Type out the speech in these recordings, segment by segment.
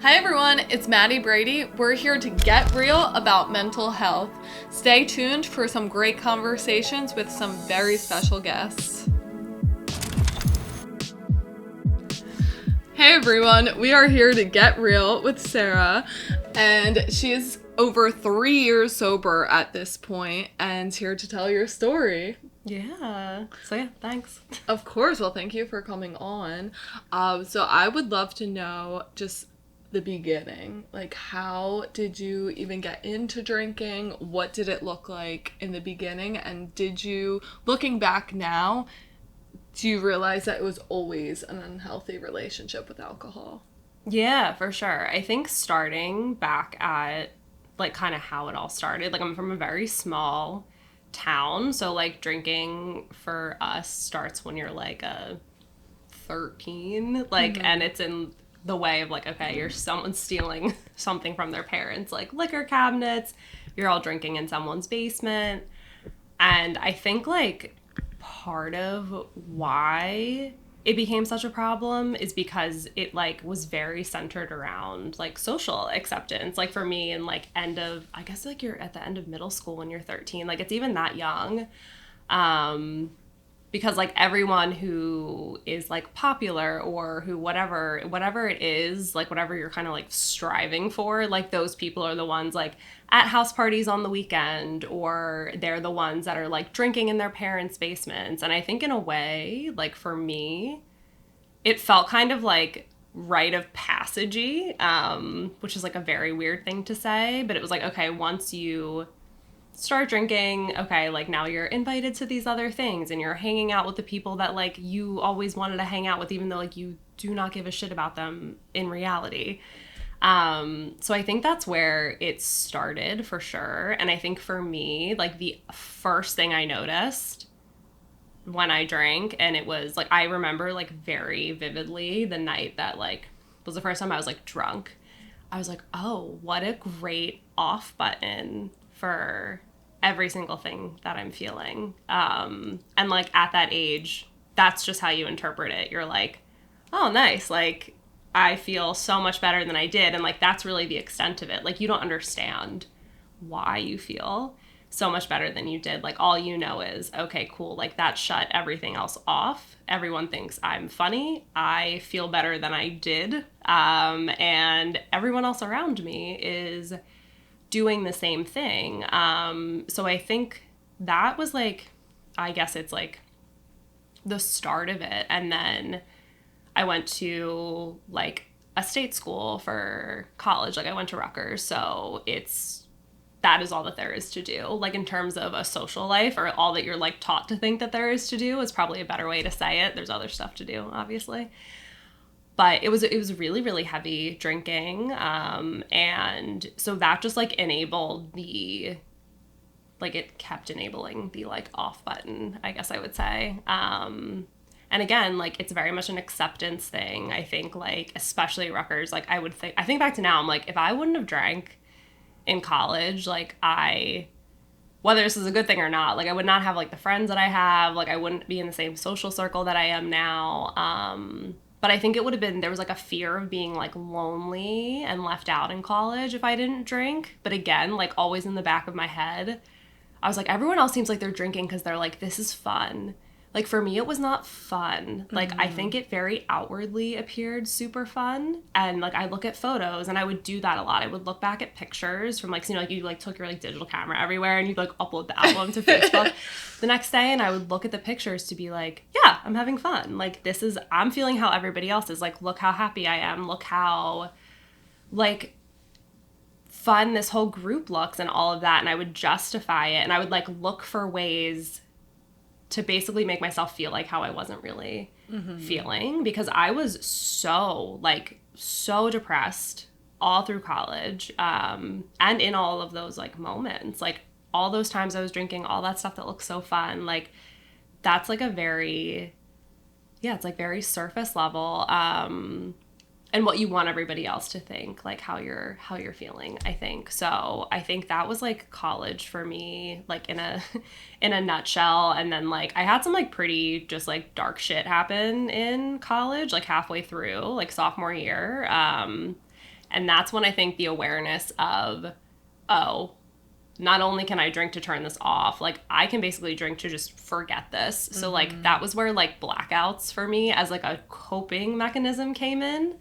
Hi everyone, it's Maddie Brady. We're here to get real about mental health. Stay tuned for some great conversations with some very special guests. Hey everyone, we are here to get real with Sarah, and she is over 3 years sober at this point and here to tell your story. Yeah. Thanks. Of course. Well, thank you for coming on. So I would love to know just the beginning. Like, how did you even get into drinking? What did it look like in the beginning? And did you, looking back now, do you realize that it was always an unhealthy relationship with alcohol? Yeah, for sure. I think starting back at like kind of how it all started, like I'm from a very small town, so like drinking for us starts when you're like a 13, like and it's in the way of like, okay, you're someone stealing something from their parents, like liquor cabinets, you're all drinking in someone's basement. And I think like part of why it became such a problem is because it like was very centered around like social acceptance. Like for me, and like end of, I guess like you're at the end of middle school when you're 13, like it's even that young. Because like everyone who is like popular or who whatever it is, like whatever you're kind of like striving for, like those people are the ones like at house parties on the weekend, or they're the ones that are like drinking in their parents' basements. And I think in a way, like for me, it felt kind of like rite of passagey, which is like a very weird thing to say, but it was like, okay, once you start drinking, okay, like now you're invited to these other things and you're hanging out with the people that like you always wanted to hang out with, even though like you do not give a shit about them in reality. So I think that's where it started for sure. And I think for me, like the first thing I noticed when I drank, and it was like, I remember like very vividly the night that like was the first time I was like drunk. I was like, oh, what a great off button for every single thing that I'm feeling. And like at that age, that's just how you interpret it. You're like, oh, nice. Like I feel so much better than I did. And like that's really the extent of it. Like you don't understand why you feel so much better than you did. Like all you know is, okay, cool. Like that shut everything else off. Everyone thinks I'm funny. I feel better than I did. And everyone else around me is doing the same thing. So I think that was like, I guess it's like the start of it. And then I went to like a state school for college. Like I went to Rutgers. So that is all that there is to do. Like in terms of a social life, or all that you're like taught to think that there is to do, is probably a better way to say it. There's other stuff to do, obviously. But it was really, really heavy drinking. And so that just like enabled it kept enabling the like off button, I guess I would say. And again, like it's very much an acceptance thing. I think like, especially at Rutgers, like I think back to now, I'm like, if I wouldn't have drank in college, like whether this is a good thing or not, like I would not have like the friends that I have, like I wouldn't be in the same social circle that I am now. But I think it would have been, there was like a fear of being like lonely and left out in college if I didn't drink. But again, like always in the back of my head, I was like, everyone else seems like they're drinking because they're like, this is fun. Like for me, it was not fun. Like I think it very outwardly appeared super fun. And like I look at photos, and I would do that a lot. I would look back at pictures from like, you know, like you like took your like digital camera everywhere and you'd like upload the album to Facebook the next day. And I would look at the pictures to be like, yeah, I'm having fun. Like I'm feeling how everybody else is. Like, look how happy I am. Look how like fun this whole group looks and all of that. And I would justify it. And I would like look for ways to basically make myself feel like how I wasn't really feeling, because I was so depressed all through college, and in all of those like moments, like all those times I was drinking, all that stuff that looks so fun, like that's like it's like very surface level, and what you want everybody else to think, like how you're feeling, I think. So I think that was like college for me, like in a nutshell. And then like I had some like pretty just like dark shit happen in college, like halfway through, like sophomore year. And that's when I think the awareness of, oh, not only can I drink to turn this off, like I can basically drink to just forget this. So like that was where like blackouts for me as like a coping mechanism came in.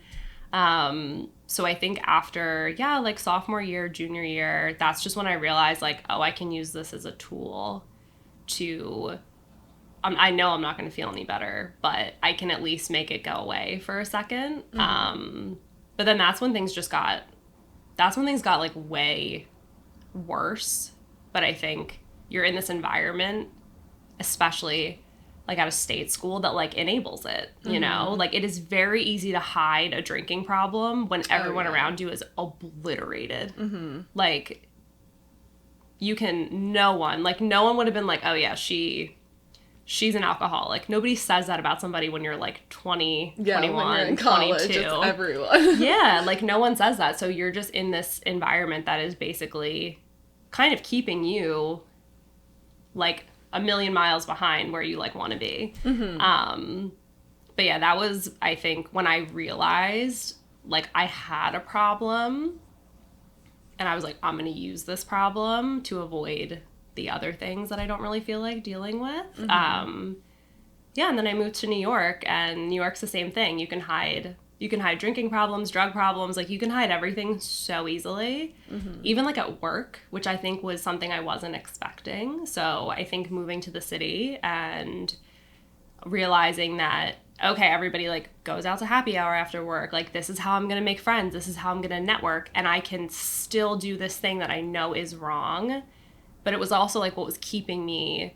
So I think after, like sophomore year, junior year, that's just when I realized like, oh, I can use this as a tool to, I know I'm not going to feel any better, but I can at least make it go away for a second. But then that's when things got like way worse. But I think you're in this environment, especially like at a state school, that like enables it, you know? Like it is very easy to hide a drinking problem when everyone around you is obliterated. Like no one would have been like, oh yeah, she's an alcoholic. Nobody says that about somebody when you're like 20, 21, when you're in college, 22. it's everyone. Yeah, like no one says that. So you're just in this environment that is basically kind of keeping you like a million miles behind where you like want to be. But yeah, that was, I think, when I realized like I had a problem and I was like, I'm going to use this problem to avoid the other things that I don't really feel like dealing with. And then I moved to New York, and New York's the same thing. You can hide drinking problems, drug problems, like you can hide everything so easily. Even like at work, which I think was something I wasn't expecting. So I think moving to the city and realizing that, okay, everybody like goes out to happy hour after work. Like this is how I'm going to make friends. This is how I'm going to network. And I can still do this thing that I know is wrong. But it was also like what was keeping me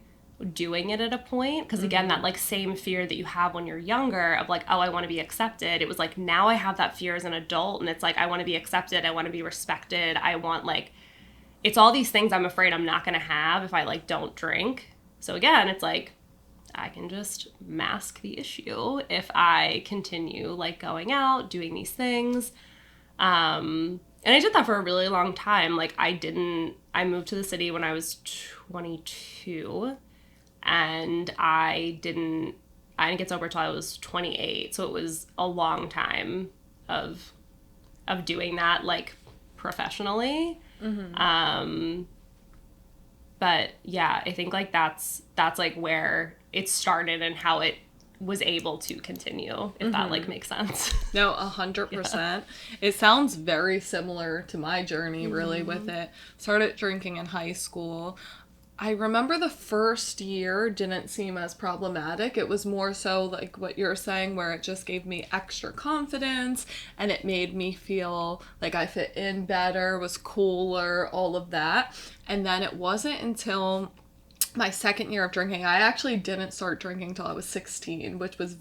doing it at a point. Because again, that like same fear that you have when you're younger of like, oh, I want to be accepted. It was like, now I have that fear as an adult. And it's like, I want to be accepted. I want to be respected. I want like, it's all these things I'm afraid I'm not going to have if I like don't drink. So again, it's like, I can just mask the issue if I continue like going out, doing these things. And I did that for a really long time. Like I moved to the city when I was 22, and I didn't get sober till I was 28. So it was a long time of doing that like professionally. But yeah, I think like that's like where it started and how it was able to continue, if that like makes sense. No, 100%. It sounds very similar to my journey really with it. Started drinking in high school. I remember the first year didn't seem as problematic. It was more so like what you're saying, where it just gave me extra confidence and it made me feel like I fit in better, was cooler, all of that. And then it wasn't until my second year of drinking, I actually didn't start drinking till I was 16, which was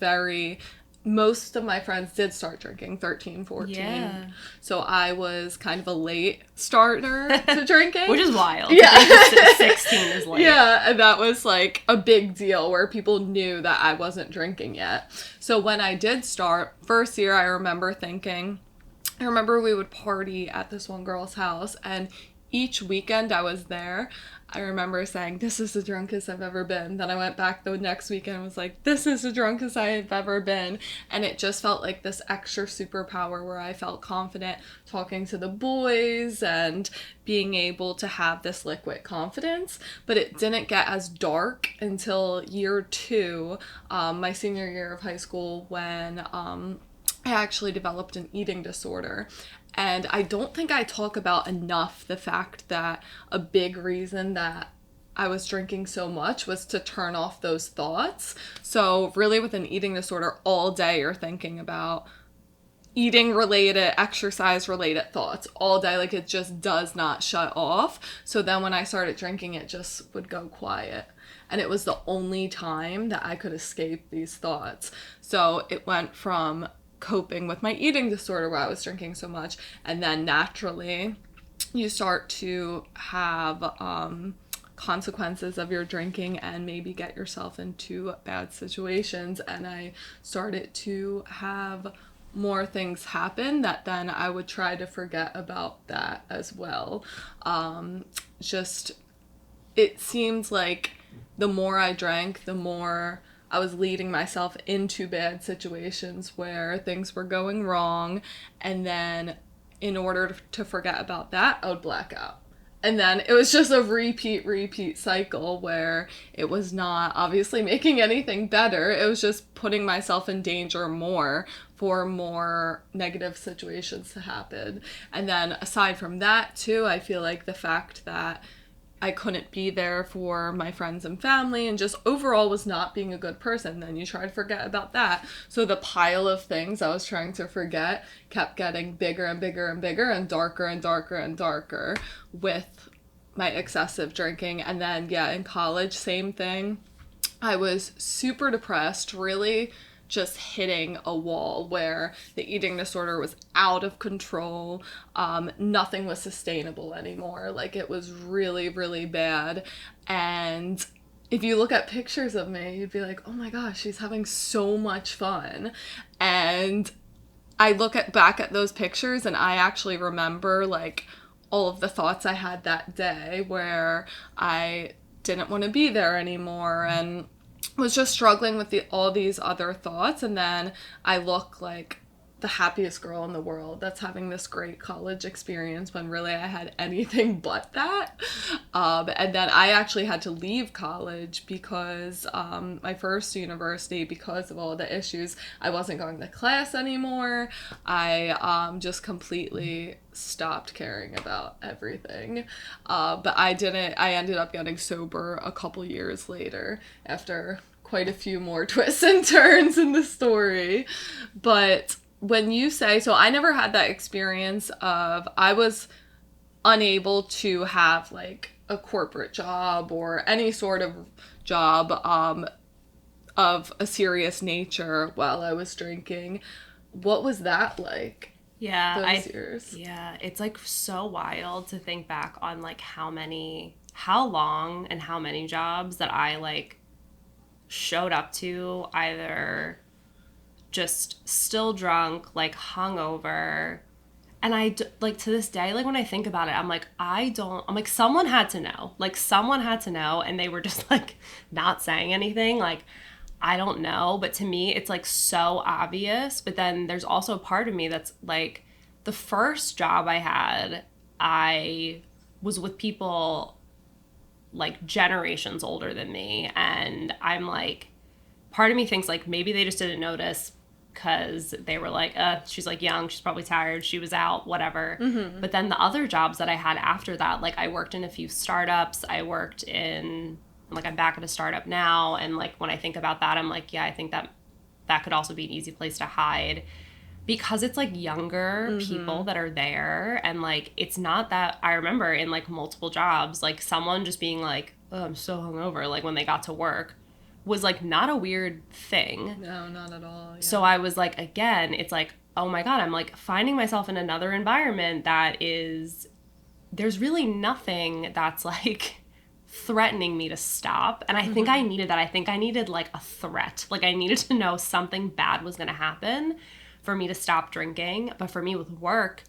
most of my friends did start drinking 13, 14. Yeah. So I was kind of a late starter to drinking. Which is wild. Yeah. 16 is late. Yeah, and that was like a big deal where people knew that I wasn't drinking yet. So when I did start, first year I remember we would party at this one girl's house, and each weekend I was there, I remember saying, this is the drunkest I've ever been. Then I went back the next weekend and was like, this is the drunkest I've ever been. And it just felt like this extra superpower where I felt confident talking to the boys and being able to have this liquid confidence. But it didn't get as dark until year 2, my senior year of high school, when I actually developed an eating disorder. And I don't think I talk about enough the fact that a big reason that I was drinking so much was to turn off those thoughts. So really with an eating disorder, all day you're thinking about eating related, exercise related thoughts all day. Like it just does not shut off. So then when I started drinking, it just would go quiet. And it was the only time that I could escape these thoughts. So it went from coping with my eating disorder where I was drinking so much, and then naturally you start to have consequences of your drinking and maybe get yourself into bad situations. And I started to have more things happen that then I would try to forget about that as well. It seemed like the more I drank, the more I was leading myself into bad situations where things were going wrong, and then in order to forget about that, I would black out. And then it was just a repeat cycle where it was not obviously making anything better. It was just putting myself in danger more for more negative situations to happen. And then aside from that, too, I feel like the fact that I couldn't be there for my friends and family and just overall was not being a good person. Then you try to forget about that. So the pile of things I was trying to forget kept getting bigger and bigger and bigger and darker and darker and darker with my excessive drinking. And then, yeah, in college, same thing. I was super depressed, really just hitting a wall where the eating disorder was out of control. Nothing was sustainable anymore. Like, it was really, really bad. And if you look at pictures of me, you'd be like, oh my gosh, she's having so much fun. And I look back at those pictures and I actually remember like all of the thoughts I had that day where I didn't want to be there anymore and was just struggling with all these other thoughts. And then I look like the happiest girl in the world that's having this great college experience when really I had anything but that. And then I actually had to leave college because my first university, because of all the issues, I wasn't going to class anymore. I just completely stopped caring about everything. But I ended up getting sober a couple years later after quite a few more twists and turns in the story. But when you say, so I never had that experience of, I was unable to have like a corporate job or any sort of job of a serious nature while I was drinking. What was that like? Yeah, those years? Yeah, it's like so wild to think back on like how long and how many jobs that I like showed up to either just still drunk, like hungover. And like to this day, like when I think about it, I'm like, someone had to know. Like someone had to know and they were just like not saying anything. Like, I don't know. But to me, it's like so obvious. But then there's also a part of me that's like, the first job I had, I was with people like generations older than me. And I'm like, part of me thinks like maybe they just didn't notice because they were like, she's like young, she's probably tired, she was out, whatever. Mm-hmm. But then the other jobs that I had after that, like I worked in a few startups, I'm back at a startup now. And like when I think about that, I'm like, yeah, I think that could also be an easy place to hide because it's like younger people that are there. And like, it's not that I remember in like multiple jobs, like someone just being like, oh, I'm so hungover, like when they got to work, was like not a weird thing. No, not at all. Yeah. So I was like, again, it's like, oh my God, I'm like finding myself in another environment there's really nothing that's like threatening me to stop. And I think I needed that. I think I needed like a threat. Like I needed to know something bad was going to happen for me to stop drinking. But for me with work,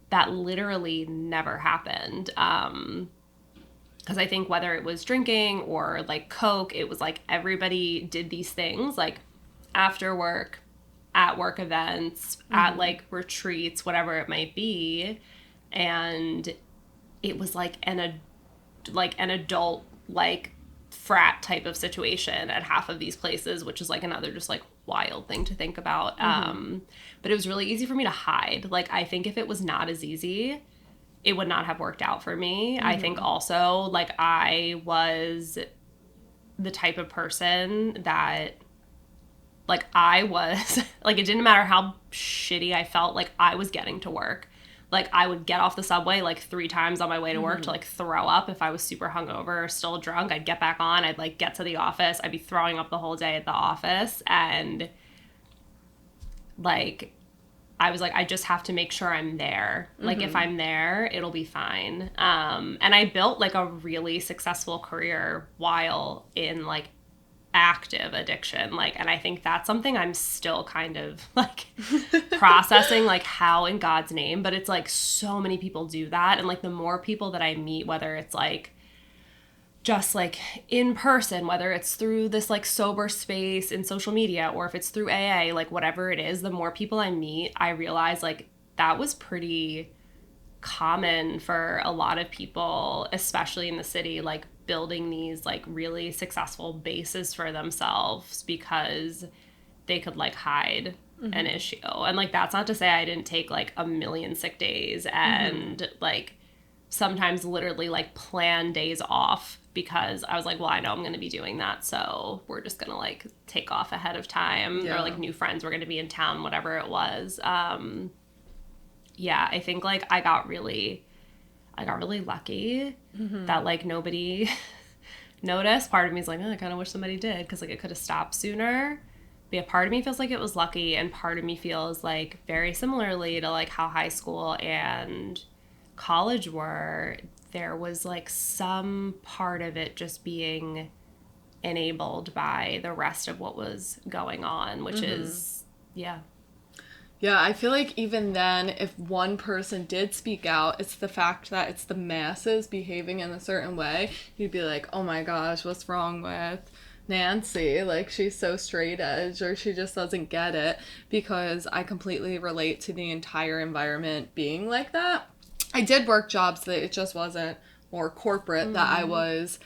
that literally never happened. Because I think whether it was drinking or like Coke, it was like everybody did these things like after work, at work events, at like retreats, whatever it might be. And it was like an adult like frat type of situation at half of these places, which is like another just like wild thing to think about. But it was really easy for me to hide. Like I think if it was not as easy, it would not have worked out for me. I think also, like, I was the type of person that, like, I was, like, it didn't matter how shitty I felt, like, I was getting to work. Like, I would get off the subway, like, 3 times on my way to work to, like, throw up if I was super hungover or still drunk. I'd get back on. I'd, like, get to the office. I'd be throwing up the whole day at the office. And, like, I was like, I just have to make sure I'm there. Like, if I'm there, it'll be fine. And I built, like, a really successful career while in, like, active addiction. Like, and I think that's something I'm still kind of, like, processing, like, how in God's name. But it's, like, so many people do that. And, like, the more people that I meet, whether it's, like, just like in person, whether it's through this like sober space in social media or if it's through AA, like whatever it is, the more people I meet, I realize like that was pretty common for a lot of people, especially in the city, like building these like really successful bases for themselves because they could like hide an issue. And like that's not to say I didn't take like a million sick days and like sometimes literally like plan days off because I was like, well, I know I'm going to be doing that, so we're just going to like take off ahead of time. Or like new friends were going to be in town, whatever it was. Yeah, I think like I got really lucky that like nobody noticed. Part of me is like, oh, I kind of wish somebody did because like it could have stopped sooner. But yeah, part of me feels like it was lucky, and part of me feels like very similarly to like how high school and college were, there was like some part of it just being enabled by the rest of what was going on, which is, yeah. Yeah, I feel like even then, if one person did speak out, it's the fact that it's the masses behaving in a certain way. You'd be like, oh my gosh, what's wrong with Nancy? Like, she's so straight edge, or she just doesn't get it, because I completely relate to the entire environment being like that. I did work jobs that it just wasn't more corporate, that I was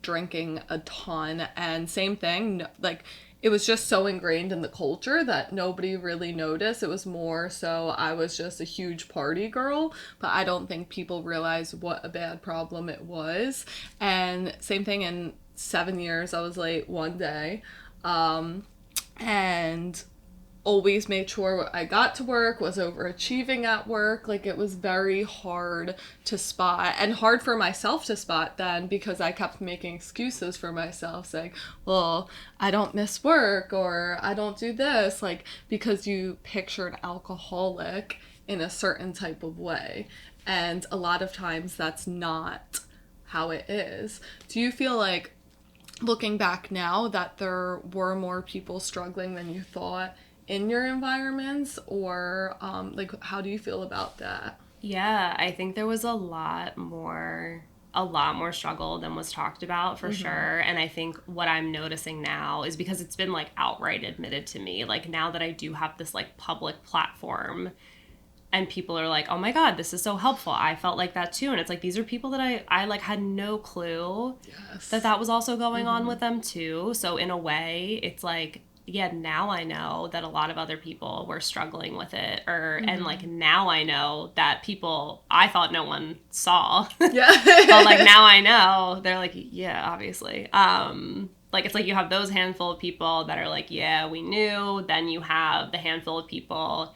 drinking a ton, and same thing, like, it was just so ingrained in the culture that nobody really noticed. It was more so I was just a huge party girl, but I don't think people realized what a bad problem it was. And same thing, in 7 years, I was late one day. And always made sure I got to work, was overachieving at work. Like, it was very hard to spot, and hard for myself to spot then, because I kept making excuses for myself, saying, well, I don't miss work, or I don't do this, like, because you picture an alcoholic in a certain type of way. And a lot of times that's not how it is. Do you feel like, looking back now, that there were more people struggling than you thought in your environments, or like, how do you feel about that? Yeah, I think there was a lot more struggle than was talked about for sure. And I think what I'm noticing now is because it's been like outright admitted to me, like now that I do have this like public platform and people are like, oh my God, this is so helpful. I felt like that too. And it's like, these are people that I like had no clue that was also going on with them too. So in a way, it's like, yeah, now I know that a lot of other people were struggling with it, and like now I know that people I thought no one saw. Yeah. But like now I know, they're like, yeah, obviously. Like it's like you have those handful of people that are like, yeah, we knew. Then you have the handful of people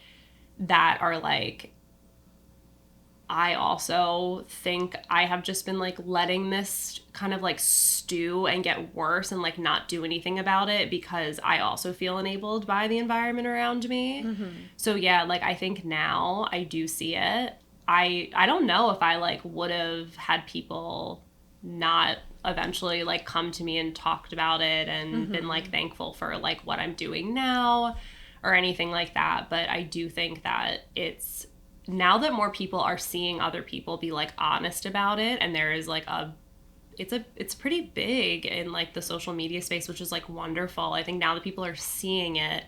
that are like, I also think I have just been like letting this kind of like stew and get worse and like not do anything about it because I also feel enabled by the environment around me. So yeah, like I think now I do see it. I don't know if I like would have had people not eventually like come to me and talked about it and been like thankful for like what I'm doing now or anything like that. But I do think that it's, now that more people are seeing other people be like honest about it, and there is like it's pretty big in like the social media space, which is like wonderful. I think now that people are seeing it,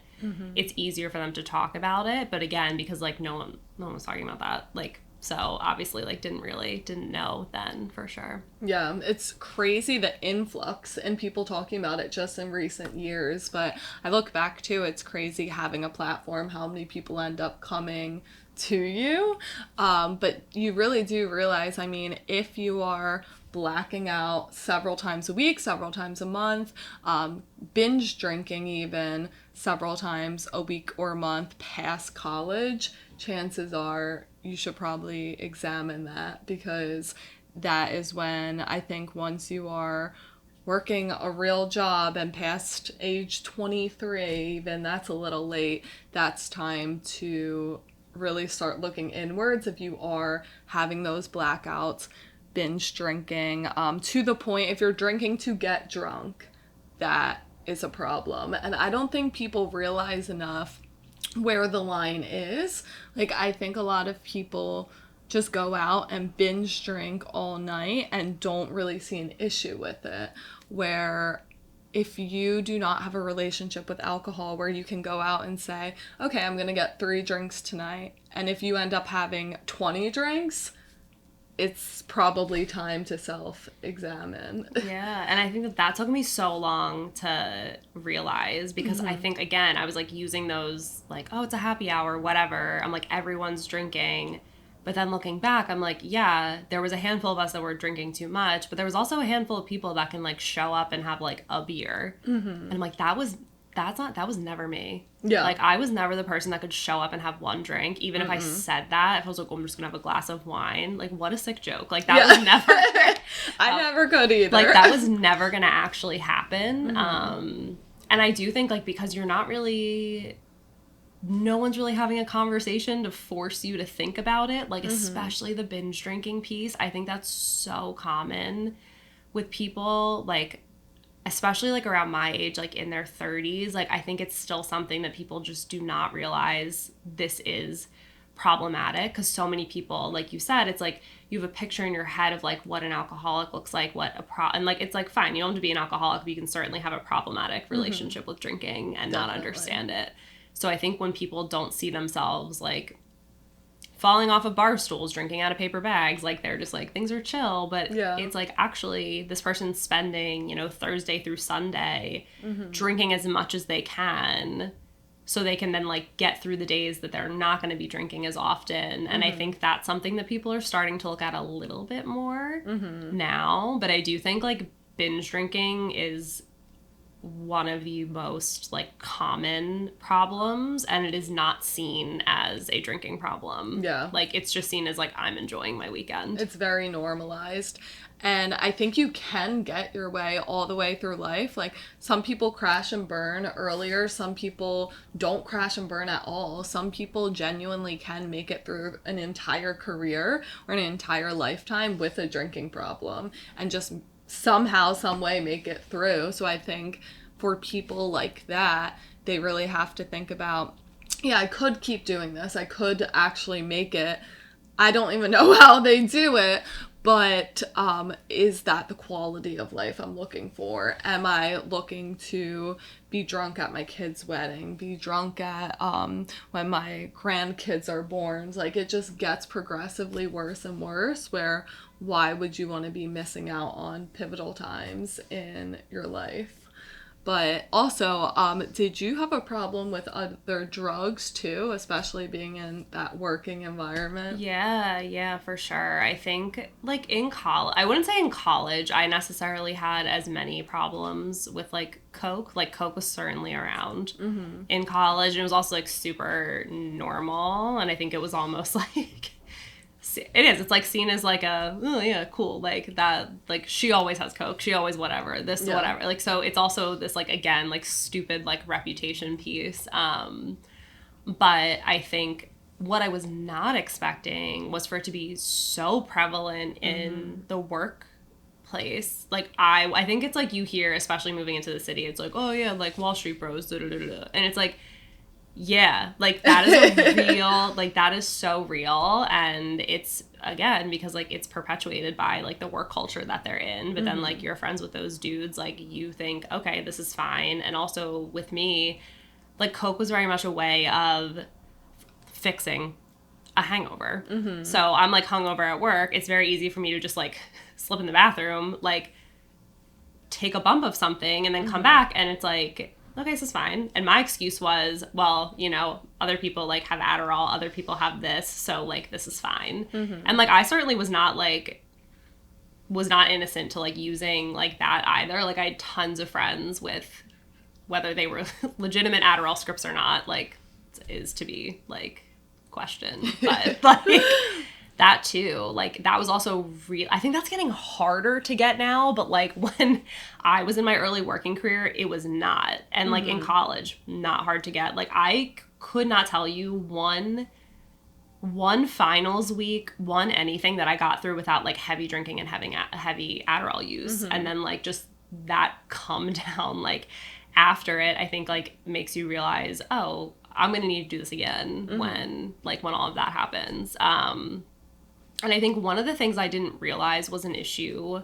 it's easier for them to talk about it. But again, because like no one was talking about that, like, so obviously like didn't know then for sure. Yeah, it's crazy the influx and people talking about it just in recent years. But I look back too, it's crazy having a platform, how many people end up coming to you. But you really do realize, I mean, if you are blacking out several times a week, several times a month, binge drinking even several times a week or a month past college, chances are you should probably examine that, because that is when I think once you are working a real job and past age 23, even that's a little late, that's time to really start looking inwards if you are having those blackouts, binge drinking, to the point if you're drinking to get drunk, that is a problem. And I don't think people realize enough where the line is. Like, I think a lot of people just go out and binge drink all night and don't really see an issue with it, where if you do not have a relationship with alcohol where you can go out and say, okay, I'm going to get 3 drinks tonight. And if you end up having 20 drinks, it's probably time to self-examine. Yeah, and I think that took me so long to realize because I think, again, I was like using those like, oh, it's a happy hour, whatever. I'm like, everyone's drinking. But then looking back, I'm like, yeah, there was a handful of us that were drinking too much, but there was also a handful of people that can like show up and have like a beer. And I'm like, that was never me. Yeah. Like, I was never the person that could show up and have one drink. Even if I said that, if I was like, oh, I'm just going to have a glass of wine. Like, what a sick joke. Like, that was never... I never could either. Like, that was never going to actually happen. And I do think, like, because you're not really... No one's really having a conversation to force you to think about it. Like, especially the binge drinking piece. I think that's so common with people, like... especially like around my age, like in their 30s, like I think it's still something that people just do not realize this is problematic because so many people, like you said, it's like you have a picture in your head of like what an alcoholic looks like, and like it's like fine, you don't have to be an alcoholic, but you can certainly have a problematic relationship with drinking and not understand it. So I think when people don't see themselves like falling off of bar stools, drinking out of paper bags, like they're just like things are chill, but it's like actually this person's spending, you know, Thursday through Sunday drinking as much as they can so they can then like get through the days that they're not going to be drinking as often. And I think that's something that people are starting to look at a little bit more now, but I do think like binge drinking is one of the most like common problems, and it is not seen as a drinking problem. Yeah. Like it's just seen as like I'm enjoying my weekend. It's very normalized. And I think you can get your way all the way through life. Like some people crash and burn earlier. Some people don't crash and burn at all. Some people genuinely can make it through an entire career or an entire lifetime with a drinking problem and just somehow, some way make it through. So I think for people like that, they really have to think about, yeah, I could keep doing this. I could actually make it. I don't even know how they do it, but is that the quality of life I'm looking for? Am I looking to be drunk at my kid's wedding, be drunk at when my grandkids are born? Like it just gets progressively worse and worse, where why would you want to be missing out on pivotal times in your life? But also, did you have a problem with other drugs too, especially being in that working environment? Yeah, for sure. I think like in college, I wouldn't say in college I necessarily had as many problems with like Coke. Like Coke was certainly around in college, and it was also like super normal, and I think it was almost like... It is. It's like seen as like a, oh yeah, cool. Like that, like she always has Coke. She always whatever, this, whatever. Like, so it's also this like, again, like stupid, like reputation piece. But I think what I was not expecting was for it to be so prevalent in the workplace. Like I think it's like you hear, especially moving into the city, it's like, oh yeah, like Wall Street bros, da, da, da, da. And it's like, yeah, like that is a real, like that is so real. And it's, again, because like it's perpetuated by like the work culture that they're in. But then like you're friends with those dudes, like you think, okay, this is fine. And also with me, like Coke was very much a way of fixing a hangover. So I'm like hungover at work. It's very easy for me to just like slip in the bathroom, like take a bump of something and then come back. And it's like, okay, this is fine. And my excuse was, well, you know, other people like have Adderall, other people have this, so like this is fine. And like I certainly was not innocent to like using like that either. Like I had tons of friends with, whether they were legitimate Adderall scripts or not, like is to be like questioned. But like that too, like that was also real. I think that's getting harder to get now, but like when I was in my early working career, it was not. And like in college, not hard to get. Like I could not tell you one finals week, one anything that I got through without like heavy drinking and having heavy Adderall use. And then like just that come down like after it, I think like makes you realize, oh, I'm going to need to do this again when all of that happens. And I think one of the things I didn't realize was an issue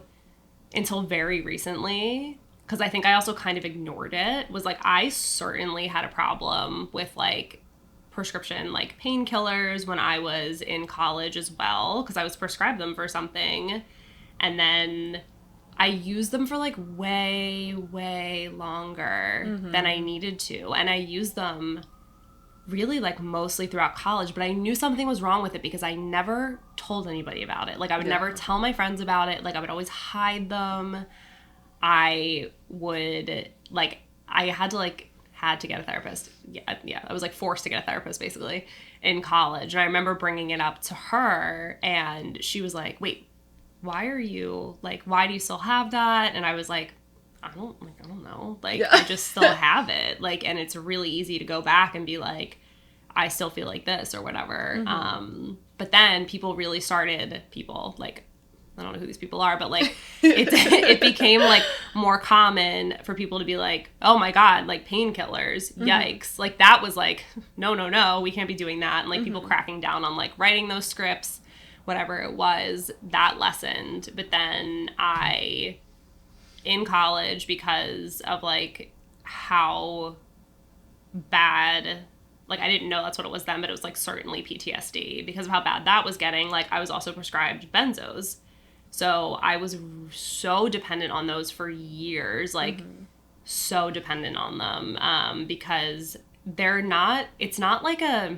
until very recently because I think I also kind of ignored it, was like I certainly had a problem with like prescription like painkillers when I was in college as well, because I was prescribed them for something, and then I used them for like way longer than I needed to, and I used them really like mostly throughout college, but I knew something was wrong with it because I never told anybody about it. Like I would never tell my friends about it. Like I would always hide them. I would like, I had to get a therapist. Yeah. I was like forced to get a therapist basically in college. And I remember bringing it up to her, and she was like, wait, why do you still have that? And I was like, I don't know. Like, I just still have it. Like, and it's really easy to go back and be like, I still feel like this or whatever. But then people like, I don't know who these people are, but like it became like more common for people to be like, oh my God, like painkillers, yikes. Like that was like, no, we can't be doing that. And like people cracking down on like writing those scripts, whatever it was, that lessened. But then in college, because of like how bad, like I didn't know that's what it was then, but it was like certainly PTSD because of how bad that was getting. Like I was also prescribed benzos. So I was so dependent on those for years, like so dependent on them, because it's not like I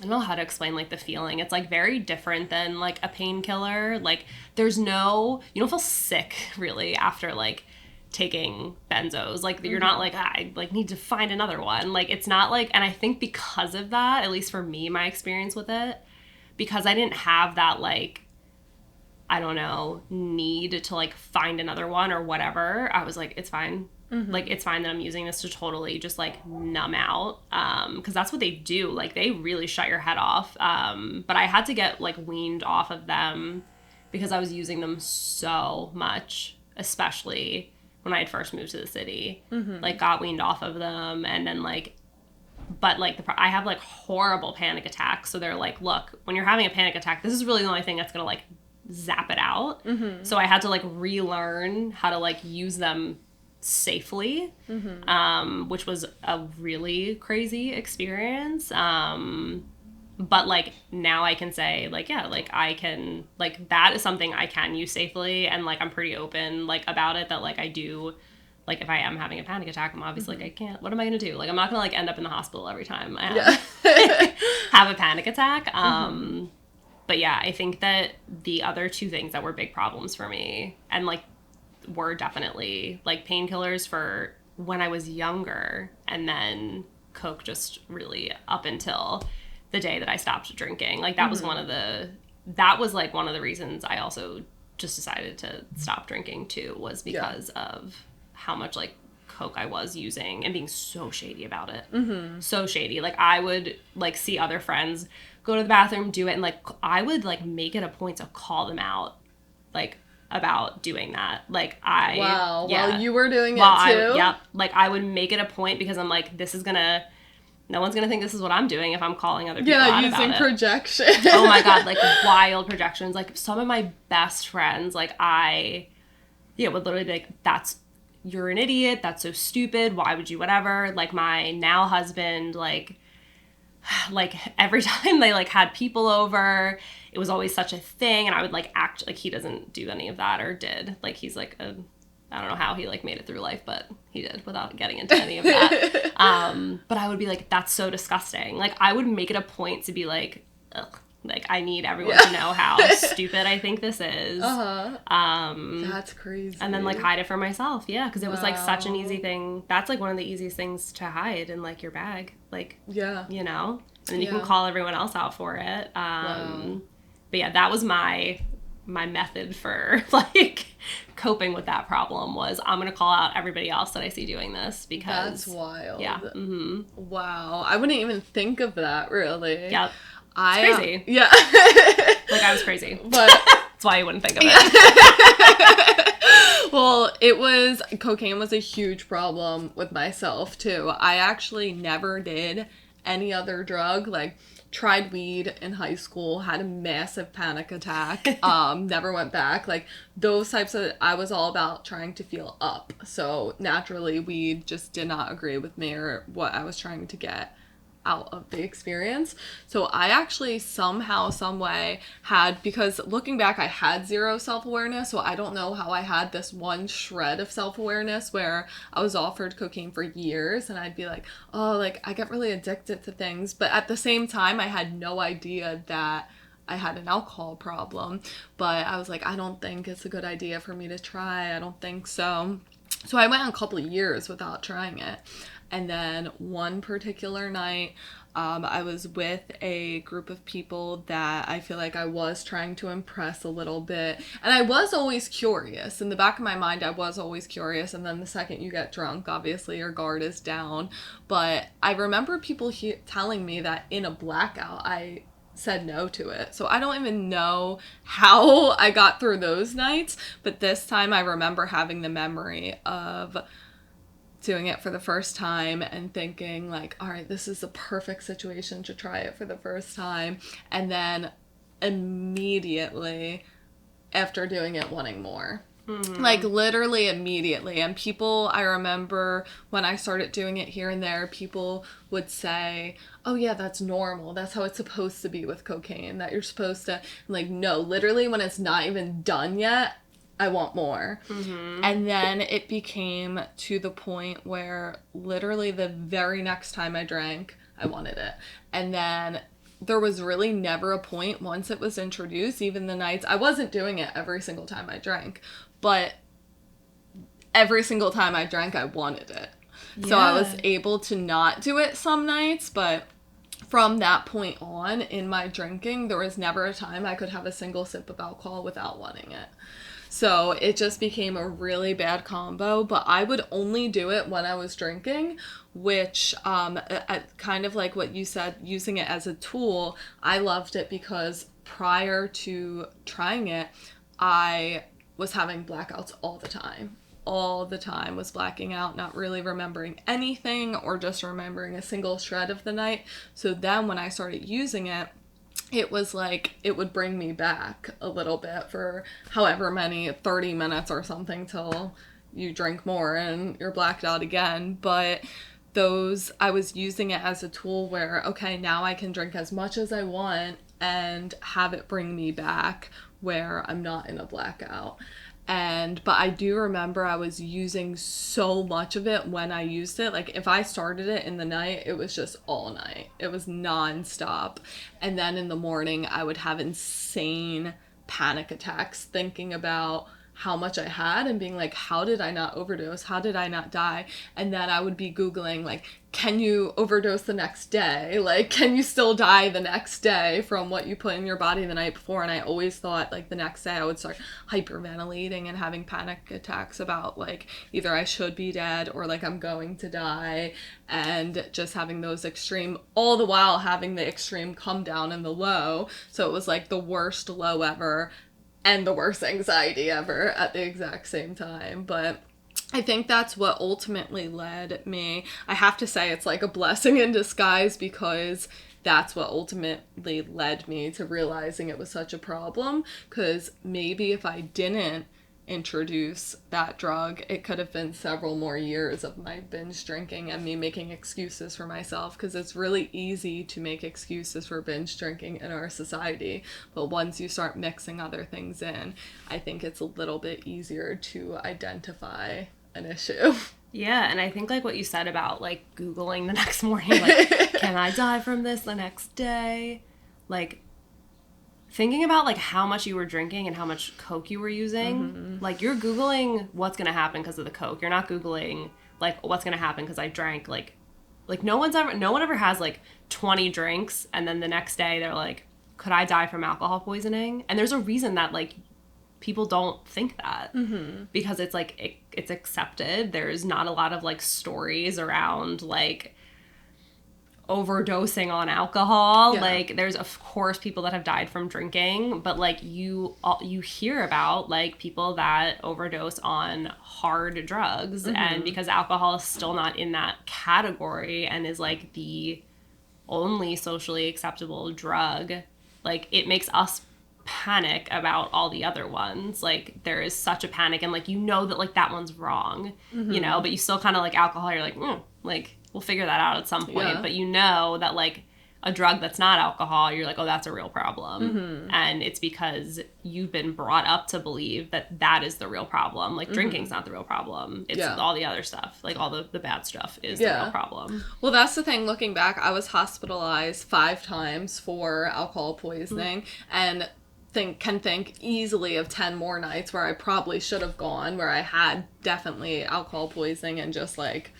don't know how to explain like the feeling. It's like very different than like a painkiller. Like you don't feel sick really after like taking benzos. Like you're not like, I like need to find another one. Like it's not like, and I think because of that, at least for me, my experience with it, because I didn't have that like, I don't know, need to like find another one or whatever, I was like, it's fine. Like, it's fine that I'm using this to totally just like numb out. Cause that's what they do. Like they really shut your head off. But I had to get like weaned off of them because I was using them so much, especially when I had first moved to the city, like got weaned off of them. And then like, but like I have like horrible panic attacks. So they're like, look, when you're having a panic attack, this is really the only thing that's going to like zap it out. So I had to like relearn how to like use them safely, which was a really crazy experience. But like now I can say like, yeah, like I can, like that is something I can use safely, and like I'm pretty open like about it, that like I do, like if I am having a panic attack, I'm obviously like, I can't, what am I gonna do? Like I'm not gonna like end up in the hospital every time I have a panic attack. But yeah, I think that the other two things that were big problems for me, and like were definitely like painkillers for when I was younger, and then Coke just really up until the day that I stopped drinking. Like that was one of the reasons I also just decided to stop drinking too, was because of how much like Coke I was using and being so shady about it. So shady. Like I would like see other friends go to the bathroom, do it, and like I would like make it a point to call them out like about doing that. Like while you were doing it too. Like I would make it a point because I'm like, no one's gonna think this is what I'm doing if I'm calling other people out about it. Using projection. Oh my God, like wild projections. Like some of my best friends, like would literally be like, you're an idiot, that's so stupid, why would you, whatever. Like my now husband, like every time they like had people over, it was always such a thing, and I would like act like he doesn't do any of that, or did. Like he's like I don't know how he like made it through life, but he did without getting into any of that. But I would be like, that's so disgusting. Like I would make it a point to be like, ugh, like I need everyone to know how stupid I think this is. That's crazy. And then like hide it for myself, because it was like such an easy thing. That's like one of the easiest things to hide in like your bag, like you know, and then you can call everyone else out for it. But yeah, that was my method for like coping with that problem, was I'm gonna call out everybody else that I see doing this, because that's wild. Wow, I wouldn't even think of that, really. It's crazy. Like I was crazy, but that's why you wouldn't think of it. Well, cocaine was a huge problem with myself too. I actually never did any other drug. Like tried weed in high school, had a massive panic attack, never went back. Like, those types of, I was all about trying to feel up. So naturally, weed just did not agree with me or what I was trying to get out of the experience. So I actually somehow, some way had, because looking back, I had zero self-awareness. So I don't know how I had this one shred of self-awareness where I was offered cocaine for years and I'd be like, oh, like I get really addicted to things. But at the same time, I had no idea that I had an alcohol problem. But I was like, I don't think it's a good idea for me to try. I don't think so. So I went a couple of years without trying it. And then one particular night, I was with a group of people that I feel like I was trying to impress a little bit. And I was always curious. In the back of my mind, I was always curious. And then the second you get drunk, obviously your guard is down. But I remember people telling me that in a blackout, I said no to it. So I don't even know how I got through those nights. But this time I remember having the memory of doing it for the first time and thinking like, all right, this is the perfect situation to try it for the first time. And then immediately after doing it, wanting more. Mm-hmm. Like literally immediately. And people, I remember when I started doing it here and there, people would say, oh yeah, that's normal. That's how it's supposed to be with cocaine, that you're supposed to, like, no, literally when it's not even done yet, I want more. Mm-hmm. And then it became to the point where literally the very next time I drank, I wanted it. And then there was really never a point once it was introduced, even the nights, I wasn't doing it every single time I drank, but every single time I drank, I wanted it. Yeah. So I was able to not do it some nights, but from that point on in my drinking, there was never a time I could have a single sip of alcohol without wanting it. So it just became a really bad combo, but I would only do it when I was drinking, which kind of like what you said, using it as a tool, I loved it because prior to trying it, I was having blackouts all the time. All the time was blacking out, not really remembering anything or just remembering a single shred of the night. So then when I started using it, it was like it would bring me back a little bit for however many, 30 minutes or something till you drink more and you're blacked out again. But I was using it as a tool where, okay, now I can drink as much as I want and have it bring me back where I'm not in a blackout. But I do remember I was using so much of it when I used it. Like if I started it in the night, it was just all night. It was nonstop. And then in the morning, I would have insane panic attacks thinking about how much I had and being like, how did I not overdose? How did I not die? And then I would be Googling, like, can you overdose the next day? Like, can you still die the next day from what you put in your body the night before? And I always thought, like, the next day I would start hyperventilating and having panic attacks about, like, either I should be dead or, like, I'm going to die. And just having those extreme, all the while having the extreme come down and the low. So it was, like, the worst low ever and the worst anxiety ever at the exact same time. But I think that's what ultimately led me. I have to say it's like a blessing in disguise because that's what ultimately led me to realizing it was such a problem. Because maybe if I didn't introduce that drug, it could have been several more years of my binge drinking and me making excuses for myself, because it's really easy to make excuses for binge drinking in our society, but once you start mixing other things in, I think it's a little bit easier to identify an issue. Yeah, and I think like what you said about like Googling the next morning, like, can I die from this the next day? Like, thinking about like how much you were drinking and how much Coke you were using, like you're Googling what's going to happen because of the Coke. You're not Googling like what's going to happen because I drank like no one ever has like 20 drinks and then the next day they're like, could I die from alcohol poisoning? And there's a reason that like people don't think that, because it's like it's accepted. There's not a lot of like stories around like overdosing on alcohol. Yeah. Like there's of course people that have died from drinking, but like you hear about like people that overdose on hard drugs, and because alcohol is still not in that category and is like the only socially acceptable drug, like, it makes us panic about all the other ones. Like, there is such a panic, and like, you know that like that one's wrong, you know, but you still kind of like alcohol, you're like, like, we'll figure that out at some point. Yeah. But you know that like a drug that's not alcohol, you're like, oh, that's a real problem. And it's because you've been brought up to believe that that is the real problem. Like, drinking's not the real problem. It's all the other stuff. Like, all the bad stuff is the real problem. Well, that's the thing. Looking back, I was hospitalized 5 times for alcohol poisoning, and can think easily of 10 more nights where I probably should have gone, where I had definitely alcohol poisoning and just like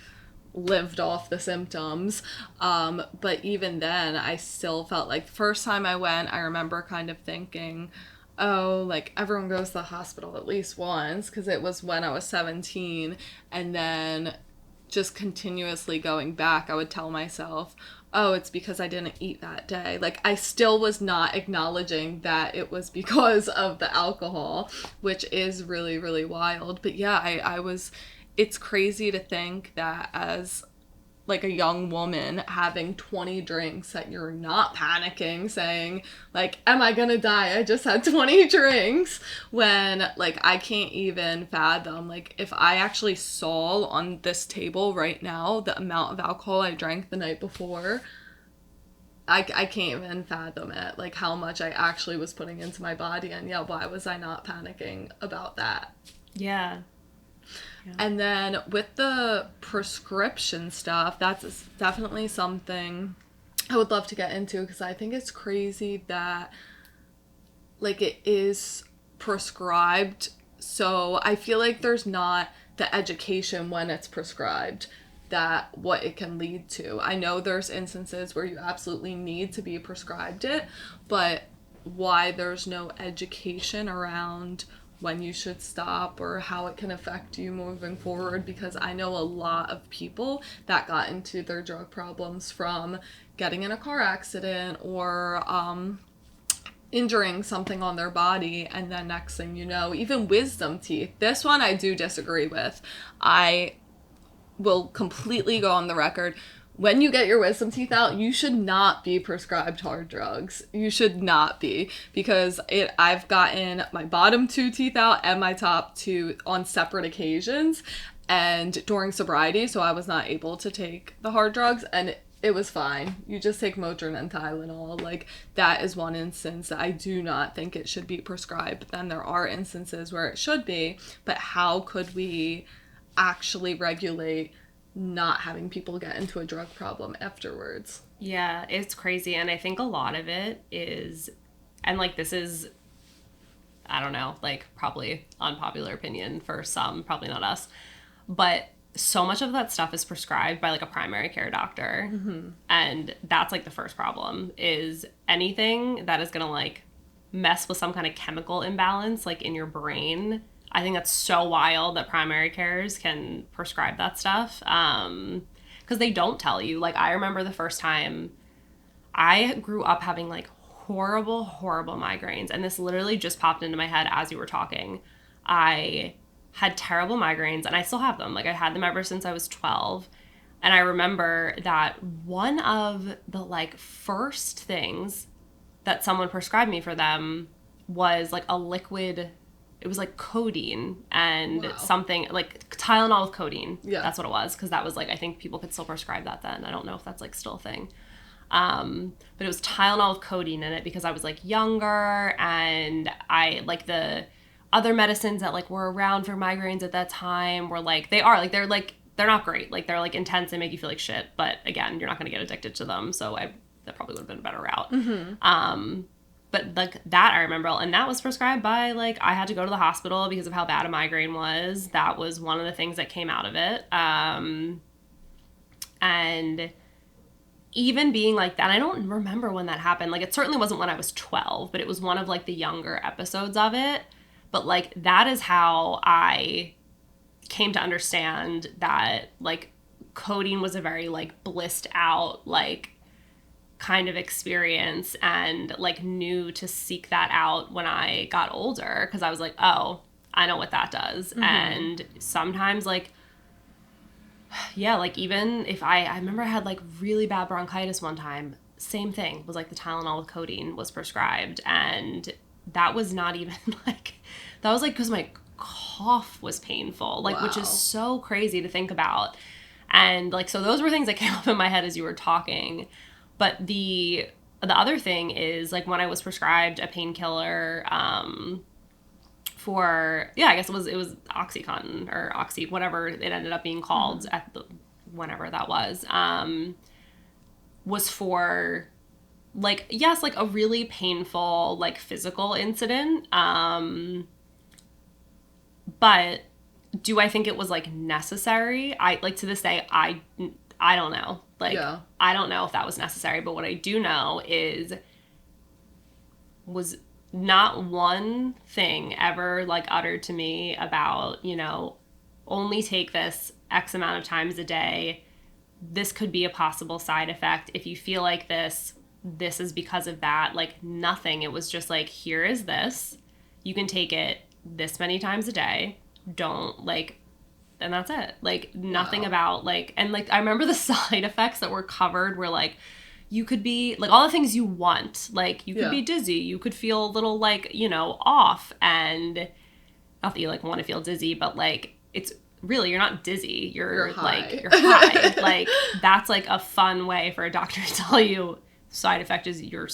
lived off the symptoms. But even then, I still felt like the first time I went, I remember kind of thinking, oh, like, everyone goes to the hospital at least once, because it was when I was 17. And then just continuously going back, I would tell myself, oh, it's because I didn't eat that day. Like, I still was not acknowledging that it was because of the alcohol, which is really, really wild. But yeah, I was, it's crazy to think that as like a young woman having 20 drinks that you're not panicking, saying like, am I gonna die? I just had 20 drinks, when like I can't even fathom, like, if I actually saw on this table right now the amount of alcohol I drank the night before, I can't even fathom it, like how much I actually was putting into my body. And yeah, why was I not panicking about that? Yeah. And then with the prescription stuff, that's definitely something I would love to get into, because I think it's crazy that like it is prescribed. So I feel like there's not the education when it's prescribed that what it can lead to. I know there's instances where you absolutely need to be prescribed it, but why there's no education around when you should stop or how it can affect you moving forward, because I know a lot of people that got into their drug problems from getting in a car accident or injuring something on their body, and then next thing you know, even wisdom teeth. This one I do disagree with. I will completely go on the record. When you get your wisdom teeth out, you should not be prescribed hard drugs. You should not be, because I've gotten my bottom 2 teeth out and my top 2 on separate occasions and during sobriety, so I was not able to take the hard drugs, and it was fine. You just take Motrin and Tylenol. Like, that is one instance that I do not think it should be prescribed. But then there are instances where it should be, but how could we actually regulate not having people get into a drug problem afterwards? Yeah, it's crazy. And I think a lot of it is, and like, this is, I don't know, like, probably unpopular opinion for some, probably not us, but so much of that stuff is prescribed by like a primary care doctor. And that's like the first problem, is anything that is gonna like mess with some kind of chemical imbalance like in your brain. I think that's so wild that primary cares can prescribe that stuff, because they don't tell you. Like, I remember the first time I grew up having like horrible migraines, and this literally just popped into my head as you were talking. I had terrible migraines, and I still have them. Like, I had them ever since I was 12. And I remember that one of the like first things that someone prescribed me for them was like a liquid. It was like codeine and something like Tylenol with codeine. Yeah. That's what it was. Because that was like, I think people could still prescribe that then. I don't know if that's like still a thing. But it was Tylenol with codeine in it, because I was like younger, and I like the other medicines that like were around for migraines at that time were like, they're not great. Like, they're like intense and make you feel like shit. But again, you're not going to get addicted to them. So that probably would have been a better route. But like that I remember, and that was prescribed by like, I had to go to the hospital because of how bad a migraine was. That was one of the things that came out of it. And even being like that, I don't remember when that happened. Like, it certainly wasn't when I was 12, but it was one of like the younger episodes of it. But like, that is how I came to understand that like codeine was a very like blissed out, like kind of experience, and like knew to seek that out when I got older, because I was like, oh, I know what that does. And sometimes like Yeah, like even if I remember I had like really bad bronchitis one time, same thing was like the Tylenol with codeine was prescribed. And that was not even like, that was like because my cough was painful, like, which is Wow. so crazy to think about. And like, so those were things that came up in my head as you were talking. But the other thing is like when I was prescribed a painkiller, for, yeah, I guess it was OxyContin or Oxy, whatever it ended up being called at the whenever that was for like, yes, like a really painful like physical incident, but do I think it was like necessary? I like to this day I don't know. Like, Yeah. I don't know if that was necessary, but what I do know is was not one thing ever like uttered to me about, only take this X amount of times a day. This could be a possible side effect. If you feel like this is because of that. Like, nothing. It was just like, here is this. You can take it this many times a day. Don't like, and that's it. Like, nothing Wow. about like, and like, I remember the side effects that were covered were like, you could be like all the things you want. Like, you could Yeah. be dizzy. You could feel a little like, off. And not that you like want to feel dizzy, but like, it's really, you're not dizzy. You're You're like, high. you're high. Like, that's like a fun way for a doctor to tell you side effect is you're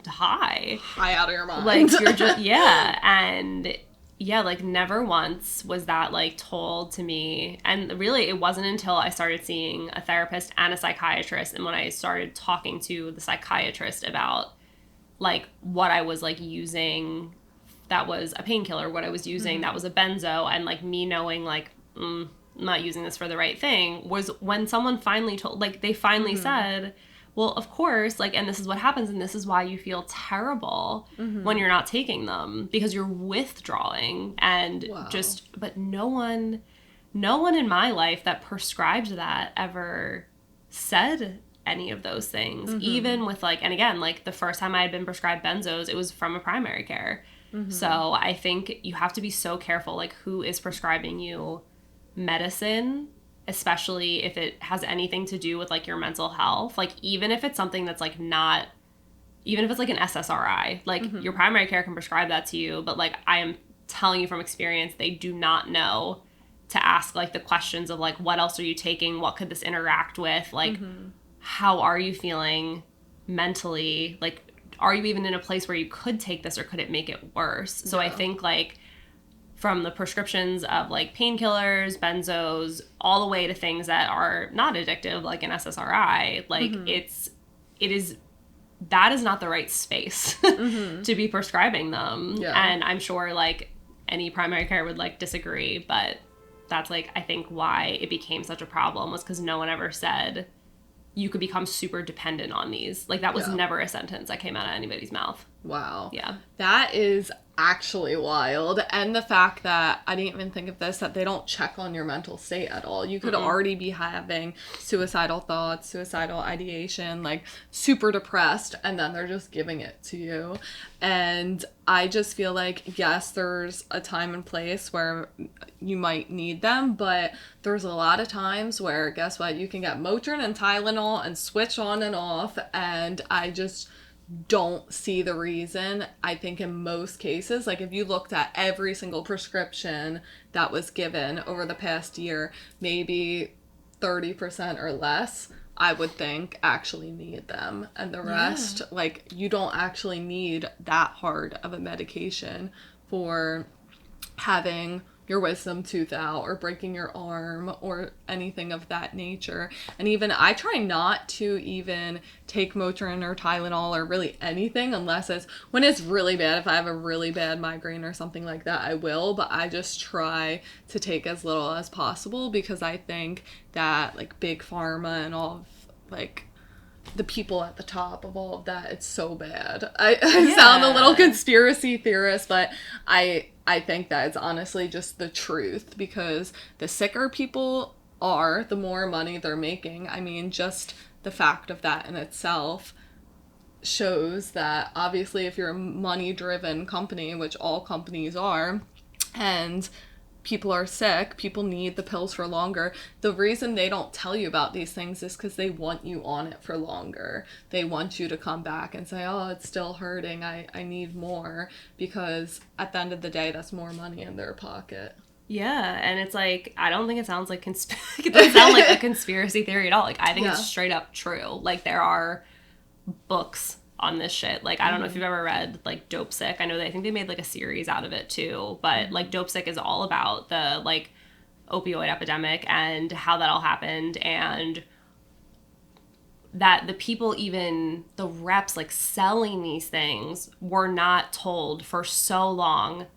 high. High out of your mind. Like, you're just, yeah. And yeah, like, never once was that like told to me. And really, it wasn't until I started seeing a therapist and a psychiatrist, and when I started talking to the psychiatrist about like what I was like using that was a painkiller, what I was using that was a benzo, and like me knowing like, I'm not using this for the right thing, was when someone finally told, like, they finally said, well, of course, like, and this is what happens, and this is why you feel terrible when you're not taking them, because you're withdrawing. And Wow. just, but no one in my life that prescribed that ever said any of those things. Even with like, and again, like the first time I had been prescribed benzos, it was from a primary care. So I think you have to be so careful, like, who is prescribing you medicine, especially if it has anything to do with like your mental health. Like, even if it's something that's like not, even if it's like an SSRI, like your primary care can prescribe that to you, but like, I am telling you from experience, they do not know to ask like the questions of like, what else are you taking? What could this interact with? Like, how are you feeling mentally? Like, are you even in a place where you could take this, or could it make it worse? So I think like from the prescriptions of like painkillers, benzos, all the way to things that are not addictive, like an SSRI, like that is not the right space to be prescribing them. Yeah. And I'm sure like any primary care would like disagree, but that's like, I think why it became such a problem was because no one ever said you could become super dependent on these. Like, that was never a sentence that came out of anybody's mouth. Wow. Yeah. That is actually wild. And the fact that I didn't even think of this, that they don't check on your mental state at all. You could already be having suicidal thoughts, suicidal ideation, like super depressed, and then they're just giving it to you. And I just feel like, yes, there's a time and place where you might need them, but there's a lot of times where, guess what, you can get Motrin and Tylenol and switch on and off, and I just don't see the reason. I think in most cases, like if you looked at every single prescription that was given over the past year, maybe 30% or less, I would think actually need them. And the rest, like, you don't actually need that hard of a medication for having your wisdom tooth out or breaking your arm or anything of that nature. And even I try not to even take Motrin or Tylenol or really anything unless it's when it's really bad. If I have a really bad migraine or something like that, I will, but I just try to take as little as possible because I think that like big pharma and all of like the people at the top of all of that, it's so bad. I sound a little conspiracy theorist, but I think that it's honestly just the truth, because the sicker people are, the more money they're making. I mean, just the fact of that in itself shows that obviously if you're a money-driven company, which all companies are, and people are sick, people need the pills for longer. The reason they don't tell you about these things is because they want you on it for longer. They want you to come back and say, oh, it's still hurting, I need more, because at the end of the day, that's more money in their pocket. Yeah, and it's like, I don't think it sounds like it doesn't sound like a conspiracy theory at all. Like, I think it's straight up true. Like, there are books on this shit. Like, I don't know if you've ever read, like, Dope Sick. I know I think they made, like, a series out of it, too. But, like, Dope Sick is all about the, like, opioid epidemic and how that all happened, and that the people, even the reps, like, selling these things were not told for so long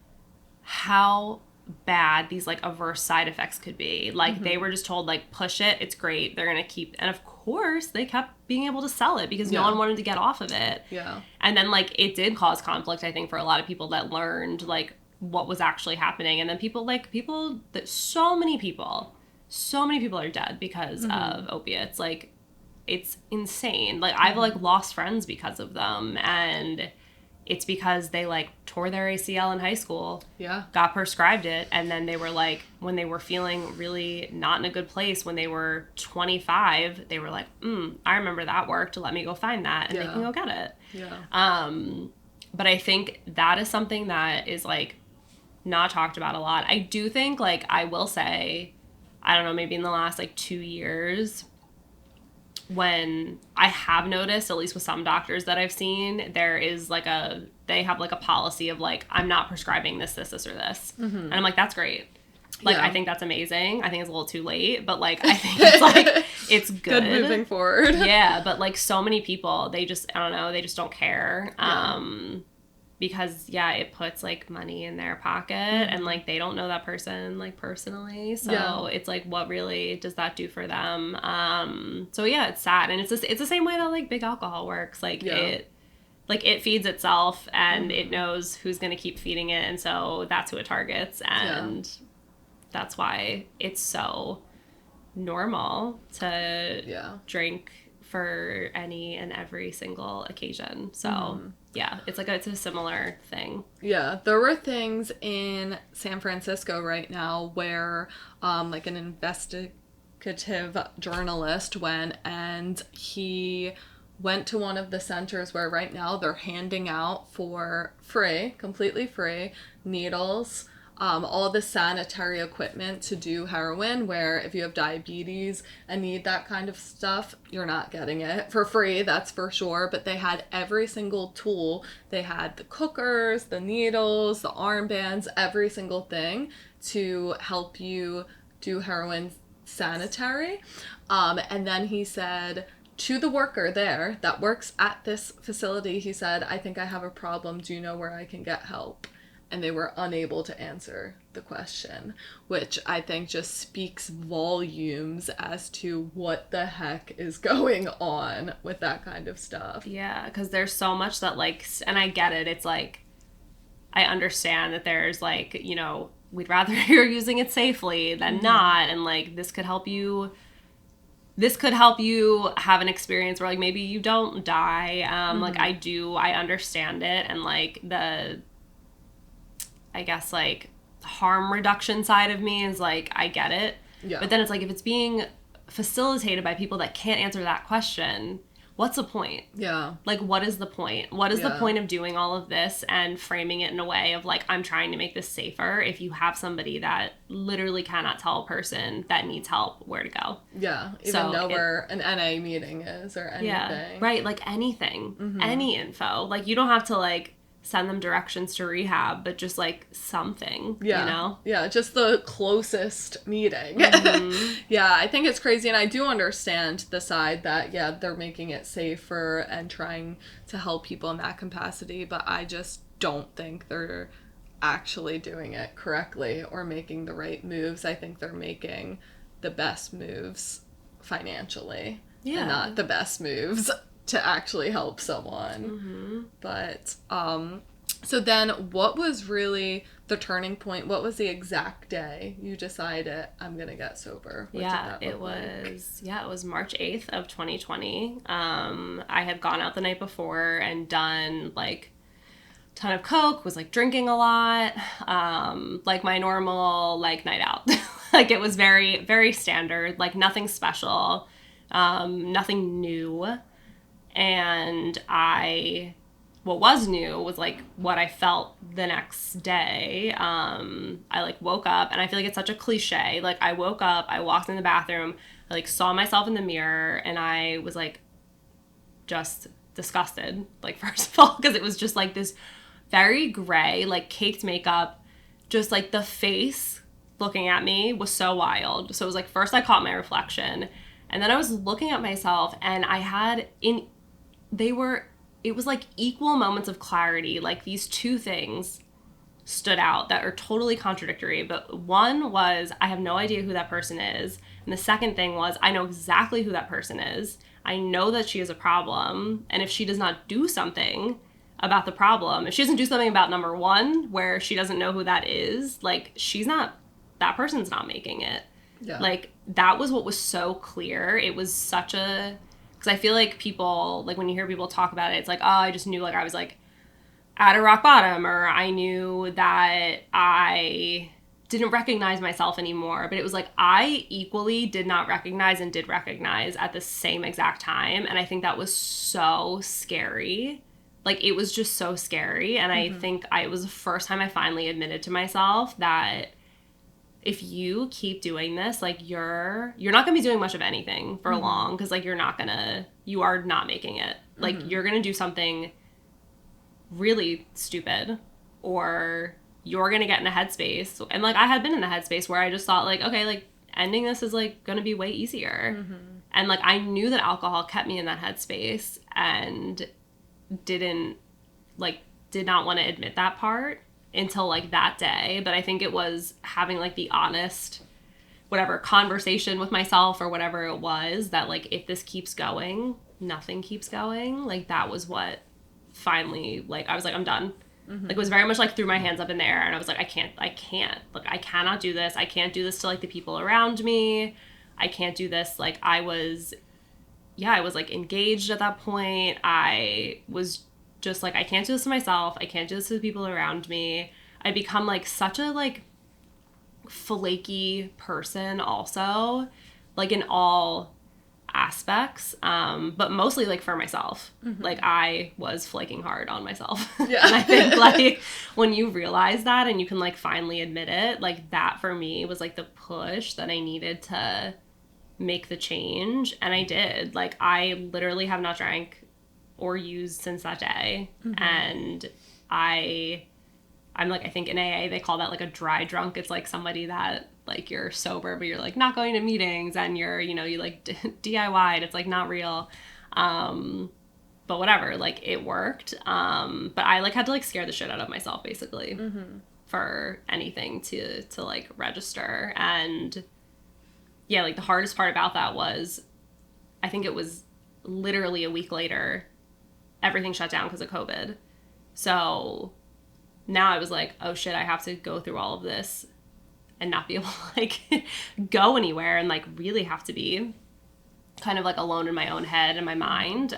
how bad these, like, adverse side effects could be. Like, they were just told, like, push it, it's great, they're gonna keep, and of course they kept being able to sell it because no one wanted to get off of it. And then, like, it did cause conflict, I think, for a lot of people that learned, like, what was actually happening. And then so many people are dead because of opiates. Like, it's insane. Like, I've, like, lost friends because of them, and it's because they, like, tore their ACL in high school, got prescribed it, and then they were, like, when they were feeling really not in a good place when they were 25, they were like, I remember that worked, let me go find that, and they can go get it. But I think that is something that is, like, not talked about a lot. I do think, like, I will say, I don't know, maybe in the last, like, 2 years, when I have noticed, at least with some doctors that I've seen, there is, like, they have, like, a policy of, like, I'm not prescribing this, or this. And I'm like, that's great. Like, I think that's amazing. I think it's a little too late, but, like, I think it's, like, it's good. Good moving forward. Yeah, but, like, so many people, they just, I don't know, they just don't care. Because, it puts, like, money in their pocket, and, like, they don't know that person, like, personally. So it's, like, what really does that do for them? So, it's sad. And it's the same way that, like, big alcohol works. Like, it feeds itself, and it knows who's going to keep feeding it. And so that's who it targets. And that's why it's so normal to drink for any and every single occasion. So... it's like it's a similar thing. Yeah, there were things in San Francisco right now where like an investigative journalist went, and he went to one of the centers where right now they're handing out for free, completely free, needles, all the sanitary equipment to do heroin, where if you have diabetes and need that kind of stuff, you're not getting it for free, that's for sure. But they had every single tool. They had the cookers, the needles, the armbands, every single thing to help you do heroin sanitary. And then he said to the worker there that works at this facility, he said, I think I have a problem. Do you know where I can get help? And they were unable to answer the question, which I think just speaks volumes as to what the heck is going on with that kind of stuff. Yeah, because there's so much that, like, and I get it. It's like, I understand that there's, like, you know, we'd rather you're using it safely than not. And, like, this could help you have an experience where, like, maybe you don't die. Like, I understand it. And, like, I guess, like, harm reduction side of me is, like, I get it. But then it's like, if it's being facilitated by people that can't answer that question, what's the point? Like, what is the point? What is the point of doing all of this and framing it in a way of, like, I'm trying to make this safer if you have somebody that literally cannot tell a person that needs help where to go? Even know where an NA meeting is or anything. Right, like, anything. Any info. Like, you don't have to, like, send them directions to rehab, but just, like, something, you know? Yeah, just the closest meeting. I think it's crazy, and I do understand the side that, they're making it safer and trying to help people in that capacity, but I just don't think they're actually doing it correctly or making the right moves. I think they're making the best moves financially and not the best moves to actually help someone. But so then what was really the turning point? What was the exact day you decided I'm gonna get sober? It was March 8th of 2020. I had gone out the night before and done, like, ton of Coke, was like drinking a lot, like my normal like night out. Like it was very, very standard, like nothing special, nothing new. And what was new was like what I felt the next day. I like woke up, and I feel like it's such a cliche. Like I woke up, I walked in the bathroom, I like saw myself in the mirror, and I was like just disgusted. Like first of all, because it was just like this very gray, like caked makeup, just like the face looking at me was so wild. So it was like first I caught my reflection, and then I was looking at myself, and I had it was like equal moments of clarity. Like these two things stood out that are totally contradictory. But one was I have no idea who that person is. And the second thing was I know exactly who that person is. I know that she is a problem. And if she does not do something about the problem, if she doesn't do something about number one, where she doesn't know who that is, like that person's not making it. Yeah. Like that was what was so clear. It was such a, because I feel like people, like when you hear people talk about it, it's like, oh, I just knew like I was like at a rock bottom, or I knew that I didn't recognize myself anymore. But it was like I equally did not recognize and did recognize at the same exact time. And I think that was so scary. Like it was just so scary. And I think it was the first time I finally admitted to myself that if you keep doing this, like you're not gonna be doing much of anything for long, because like you are not making it. Like you're gonna do something really stupid, or you're gonna get in a headspace. And like I had been in a headspace where I just thought like, okay, like ending this is like gonna be way easier. And like I knew that alcohol kept me in that headspace, and did not want to admit that part until like that day. But I think it was having like the honest whatever conversation with myself or whatever it was, that like if this keeps going, nothing keeps going. Like that was what finally, like I was like, I'm done. Like it was very much like threw my hands up in the air, and I was like, I can't like I cannot do this. I can't do this to like the people around me. I can't do this. Like I was like engaged at that point. I was just like, I can't do this to myself. I can't do this to the people around me. I become like such a like flaky person also, like in all aspects, but mostly like for myself. Like I was flaking hard on myself. Yeah. And I think like when you realize that and you can like finally admit it, like that for me was like the push that I needed to make the change. And I did. Like I literally have not drank or used since that day. And I'm like, I think in AA they call that like a dry drunk. It's like somebody that like you're sober but you're like not going to meetings, and you're, you know, you like DIY'd. It's like not real. But whatever, like it worked. But I like had to like scare the shit out of myself basically for anything to like register. And yeah, like the hardest part about that was, I think it was literally a week later, everything shut down because of COVID. So now I was like, oh shit, I have to go through all of this and not be able to like go anywhere, and like really have to be kind of like alone in my own head and my mind,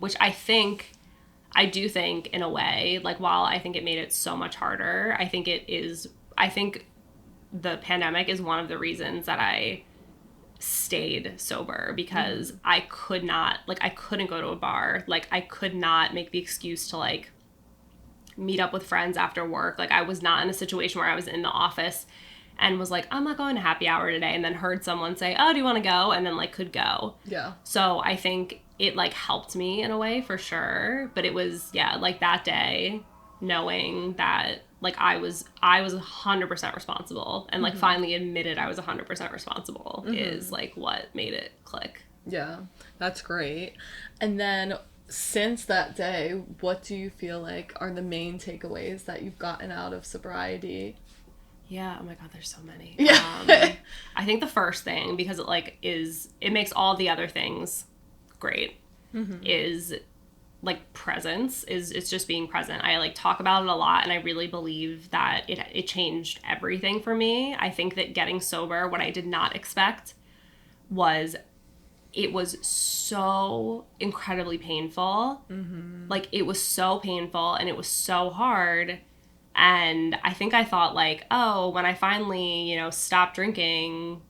which I do think in a way, like while I think it made it so much harder, I think the pandemic is one of the reasons that I stayed sober, because I couldn't go to a bar. Like I could not make the excuse to like meet up with friends after work. Like I was not in a situation where I was in the office and was like, I'm not going to happy hour today, and then heard someone say, oh, do you want to go? And then like could go. Yeah. So I think it like helped me in a way for sure. But it was, yeah, like that day knowing that like I was 100% responsible, and like finally admitted I was 100% responsible is like what made it click. Yeah, that's great. And then since that day, what do you feel like are the main takeaways that you've gotten out of sobriety? Yeah, oh my God, there's so many. Yeah. I think the first thing, because it makes all the other things great, is like presence. It's just being present. I like talk about it a lot, and I really believe that it changed everything for me. I think that getting sober, what I did not expect was it was so incredibly painful. Like, it was so painful and it was so hard. And I think I thought, like, oh, when I finally, you know, stop drinking,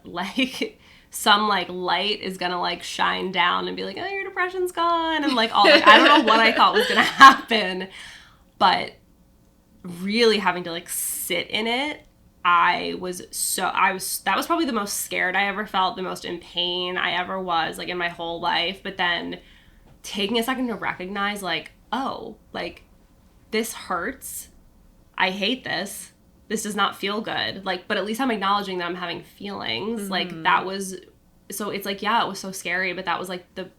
like, some, like, light is gonna, like, shine down and be like, oh, your depression's gone. And, like, all, like, I don't know what I thought was gonna happen. But really having to, like, sit in it, that was probably the most scared I ever felt, the most in pain I ever was, like, in my whole life. But then taking a second to recognize, like, oh, like, this hurts. I hate this. This does not feel good. Like, but at least I'm acknowledging that I'm having feelings. Like, that was, so it's like, yeah, it was so scary, but that was, like, the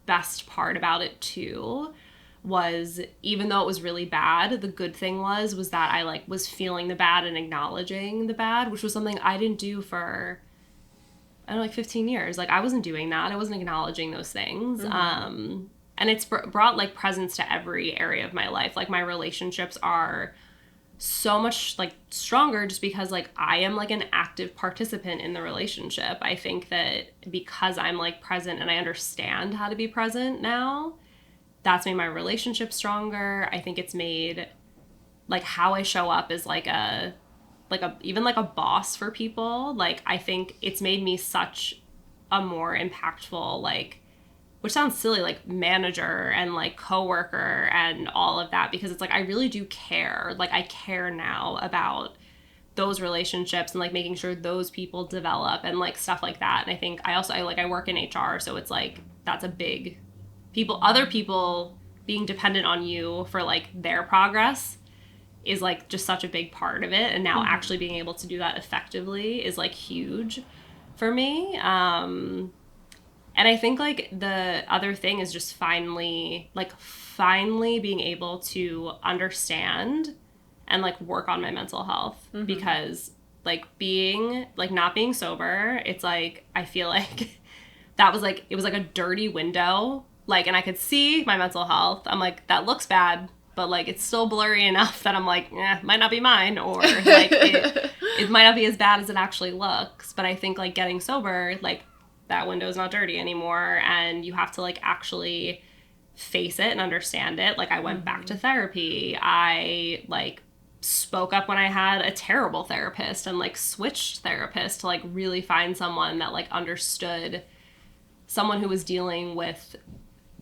best part about it too, was even though it was really bad, the good thing was that I, like, was feeling the bad and acknowledging the bad, which was something I didn't do for, I don't know, like 15 years. Like, I wasn't doing that. I wasn't acknowledging those things. And it's brought, like, presence to every area of my life. Like, my relationships are so much, like, stronger just because, like, I am, like, an active participant in the relationship. I think that because I'm, like, present and I understand how to be present now, that's made my relationship stronger. I think it's made, like, how I show up as, like, even like a boss for people. Like, I think it's made me such a more impactful, like, which sounds silly, like, manager and, like, coworker and all of that, because it's like, I really do care. Like, I care now about those relationships and, like, making sure those people develop and, like, stuff like that. And I think I work in HR, so it's like, that's a big other people being dependent on you for, like, their progress is, like, just such a big part of it. And now actually being able to do that effectively is, like, huge for me. And I think, like, the other thing is just finally being able to understand and, like, work on my mental health. Because, like, not being sober, it's like, I feel like that was, like, it was like a dirty window, like, and I could see my mental health. I'm like, that looks bad, but, like, it's still blurry enough that I'm like, might not be mine, or, like, it might not be as bad as it actually looks. But I think, like, getting sober, like, that window is not dirty anymore, and you have to, like, actually face it and understand it. Like, I went back to therapy. I, like, spoke up when I had a terrible therapist and, like, switched therapists to, like, really find someone that, like, understood, someone who was dealing with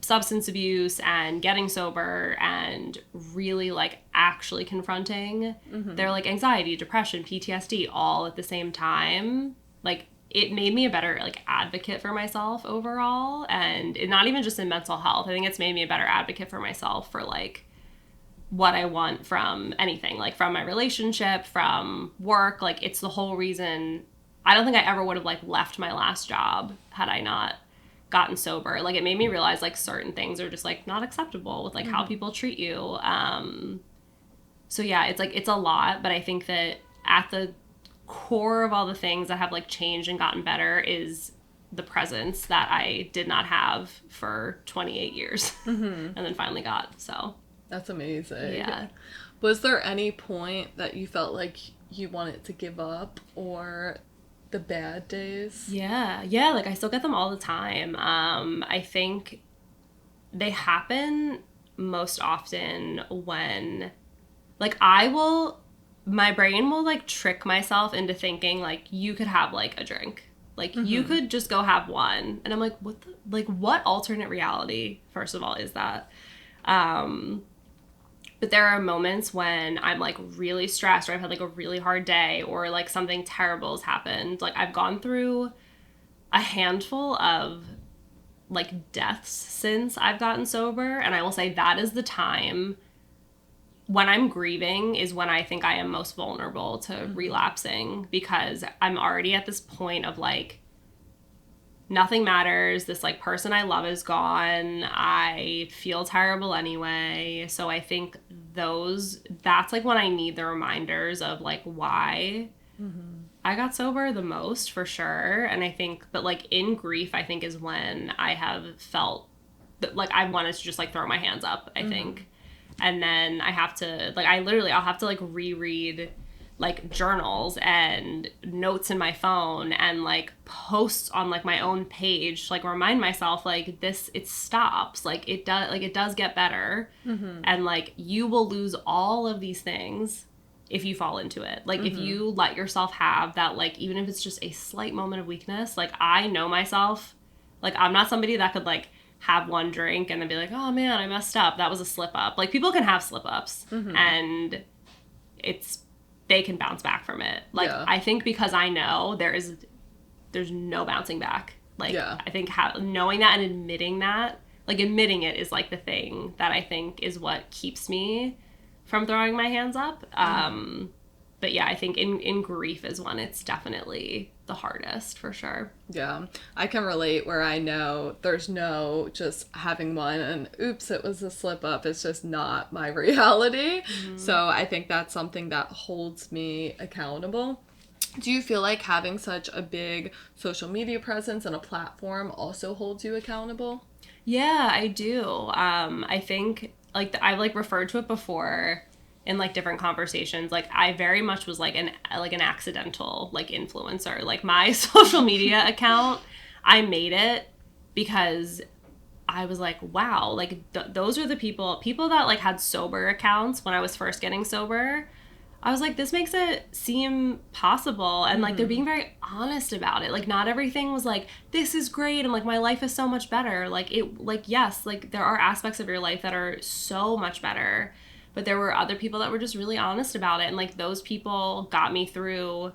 substance abuse and getting sober and really, like, actually confronting their, like, anxiety, depression, PTSD all at the same time. Like, it made me a better, like, advocate for myself overall. And not even just in mental health. I think it's made me a better advocate for myself for, like, what I want from anything, like, from my relationship, from work. Like, it's the whole reason I don't think I ever would have, like, left my last job had I not gotten sober. Like, it made me realize, like, certain things are just, like, not acceptable with, like, how people treat you. So yeah, it's, like, it's a lot, but I think that at the core of all the things that have, like, changed and gotten better is the presence that I did not have for 28 years and then finally got. So that's amazing. Yeah. Was there any point that you felt like you wanted to give up, or the bad days? Yeah, like, I still get them all the time. I think they happen most often when, like, my brain will, like, trick myself into thinking, like, you could have, like, a drink. Like, you could just go have one. And I'm like, what alternate reality, first of all, is that? But there are moments when I'm, like, really stressed, or I've had, like, a really hard day, or, like, something terrible has happened. Like, I've gone through a handful of, like, deaths since I've gotten sober. And I will say that is the time when I'm grieving is when I think I am most vulnerable to relapsing, because I'm already at this point of, like, nothing matters. This, like, person I love is gone. I feel terrible anyway. So I think that's, like, when I need the reminders of, like, why I got sober the most, for sure. And I think, but, like, in grief, I think is when I have felt that, like, I wanted to just, like, throw my hands up, I think. And then I have to, like, I'll have to, like, reread like journals and notes in my phone and like posts on like my own page, like remind myself like this, it stops, like it does get better. And like you will lose all of these things if you fall into it. Like if you let yourself have that, like even if it's just a slight moment of weakness, like I know myself, like I'm not somebody that could like have one drink and then be like, oh man, I messed up, that was a slip up. Like people can have slip ups and they can bounce back from it. Like I think because I know there's no bouncing back. Like I think knowing that and admitting that, like admitting it is like the thing that I think is what keeps me from throwing my hands up. But yeah, I think in grief is when it's definitely the hardest for sure. Yeah, I can relate where I know there's no just having one and oops, it was a slip up. It's just not my reality. So I think that's something that holds me accountable. Do you feel like having such a big social media presence and a platform also holds you accountable? Yeah, I do. I think like I've like referred to it before in like different conversations. Like I very much was like an accidental like influencer. Like my social media account, I made it because I was like, wow, like those are the people that like had sober accounts when I was first getting sober. I was like, this makes it seem possible. And like, they're being very honest about it. Like, not everything was like, this is great. And like, my life is so much better. Like, yes, like there are aspects of your life that are so much better. But there were other people that were just really honest about it. And like, those people got me through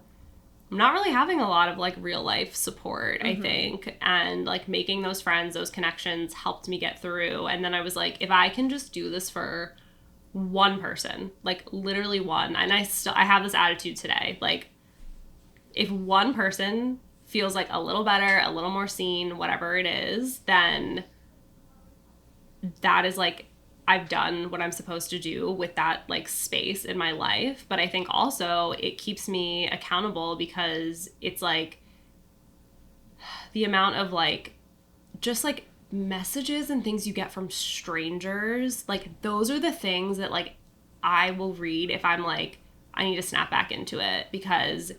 not really having a lot of like real life support, I think. And like, making those friends, those connections helped me get through. And then I was like, if I can just do this for one person, like literally one, and I have this attitude today, like if one person feels like a little better, a little more seen, whatever it is, then that is like I've done what I'm supposed to do with that like space in my life. But I think also it keeps me accountable because it's like the amount of like just like messages and things you get from strangers, like those are the things that like I will read if I'm like I need to snap back into it, because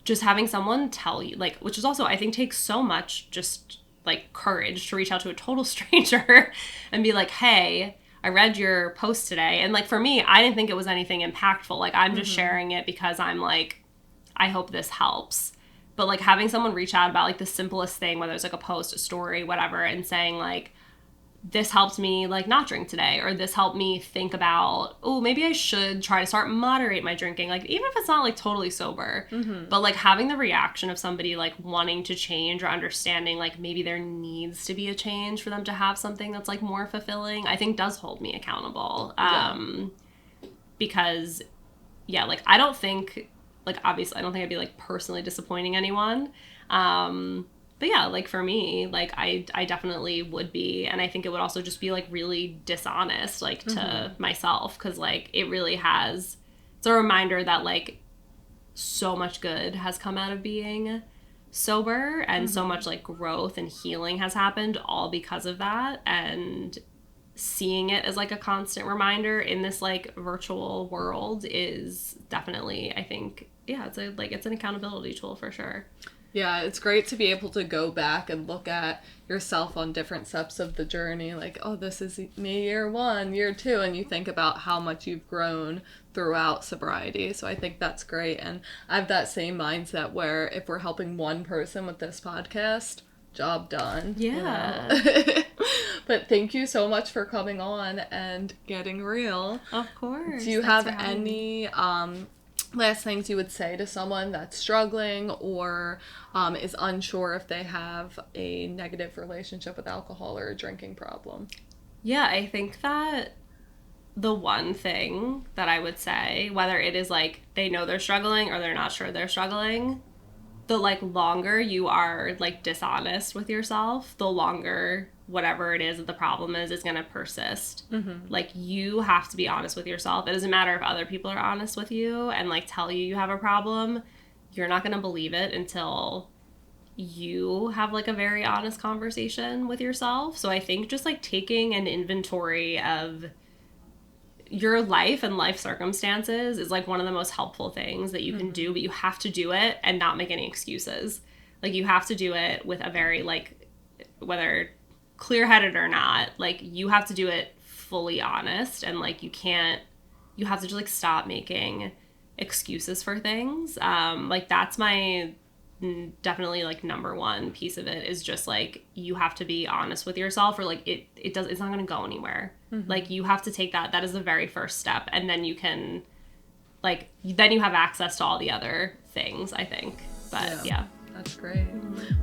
just having someone tell you, like, which is also I think takes so much just like courage to reach out to a total stranger and be like, hey, I read your post today. And like for me, I didn't think it was anything impactful, like I'm just sharing it because I'm like I hope this helps. But like having someone reach out about like the simplest thing, whether it's like a post, a story, whatever, and saying like, this helped me like not drink today, or this helped me think about, oh, maybe I should try to start moderate my drinking. Like even if it's not like totally sober, but like having the reaction of somebody like wanting to change or understanding like maybe there needs to be a change for them to have something that's like more fulfilling, I think does hold me accountable. Because yeah, like I don't think, like obviously I don't think I'd be like personally disappointing anyone. But yeah, like for me, like I definitely would be. And I think it would also just be like really dishonest, like to myself. Cause like it really has, it's a reminder that like so much good has come out of being sober, and so much like growth and healing has happened all because of that. And seeing it as like a constant reminder in this like virtual world is definitely, I think, yeah, it's an accountability tool for sure. Yeah, it's great to be able to go back and look at yourself on different steps of the journey. Like, oh, this is me year 1, year 2, and you think about how much you've grown throughout sobriety. So I think that's great. And I have that same mindset where if we're helping one person with this podcast, job done. Yeah. You know? But thank you so much for coming on and getting real. Of course. Do you have any last things you would say to someone that's struggling or is unsure if they have a negative relationship with alcohol or a drinking problem? Yeah, I think that the one thing that I would say, whether it is like they know they're struggling or they're not sure they're struggling, the like longer you are like dishonest with yourself, the longer whatever it is that the problem is going to persist. Like you have to be honest with yourself. It doesn't matter if other people are honest with you and like tell you you have a problem. You're not going to believe it until you have like a very honest conversation with yourself. So I think just like taking an inventory of your life and life circumstances is like one of the most helpful things that you can do, but you have to do it and not make any excuses. Like you have to do it with a very like, whether clear-headed or not, like you have to do it fully honest, and like you have to just like stop making excuses for things. Like that's my definitely like number one piece of it, is just like you have to be honest with yourself, or like it's not going to go anywhere. Like you have to take that is the very first step, and then you can like then you have access to all the other things, I think. But yeah. That's great.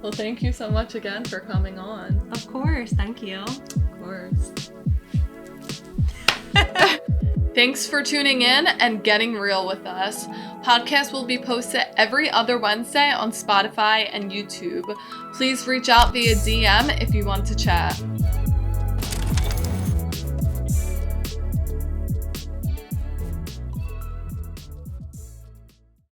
Well, thank you so much again for coming on. Of course. Thank you. Of course. Thanks for tuning in and getting real with us. Podcasts will be posted every other Wednesday on Spotify and YouTube. Please reach out via DM if you want to chat.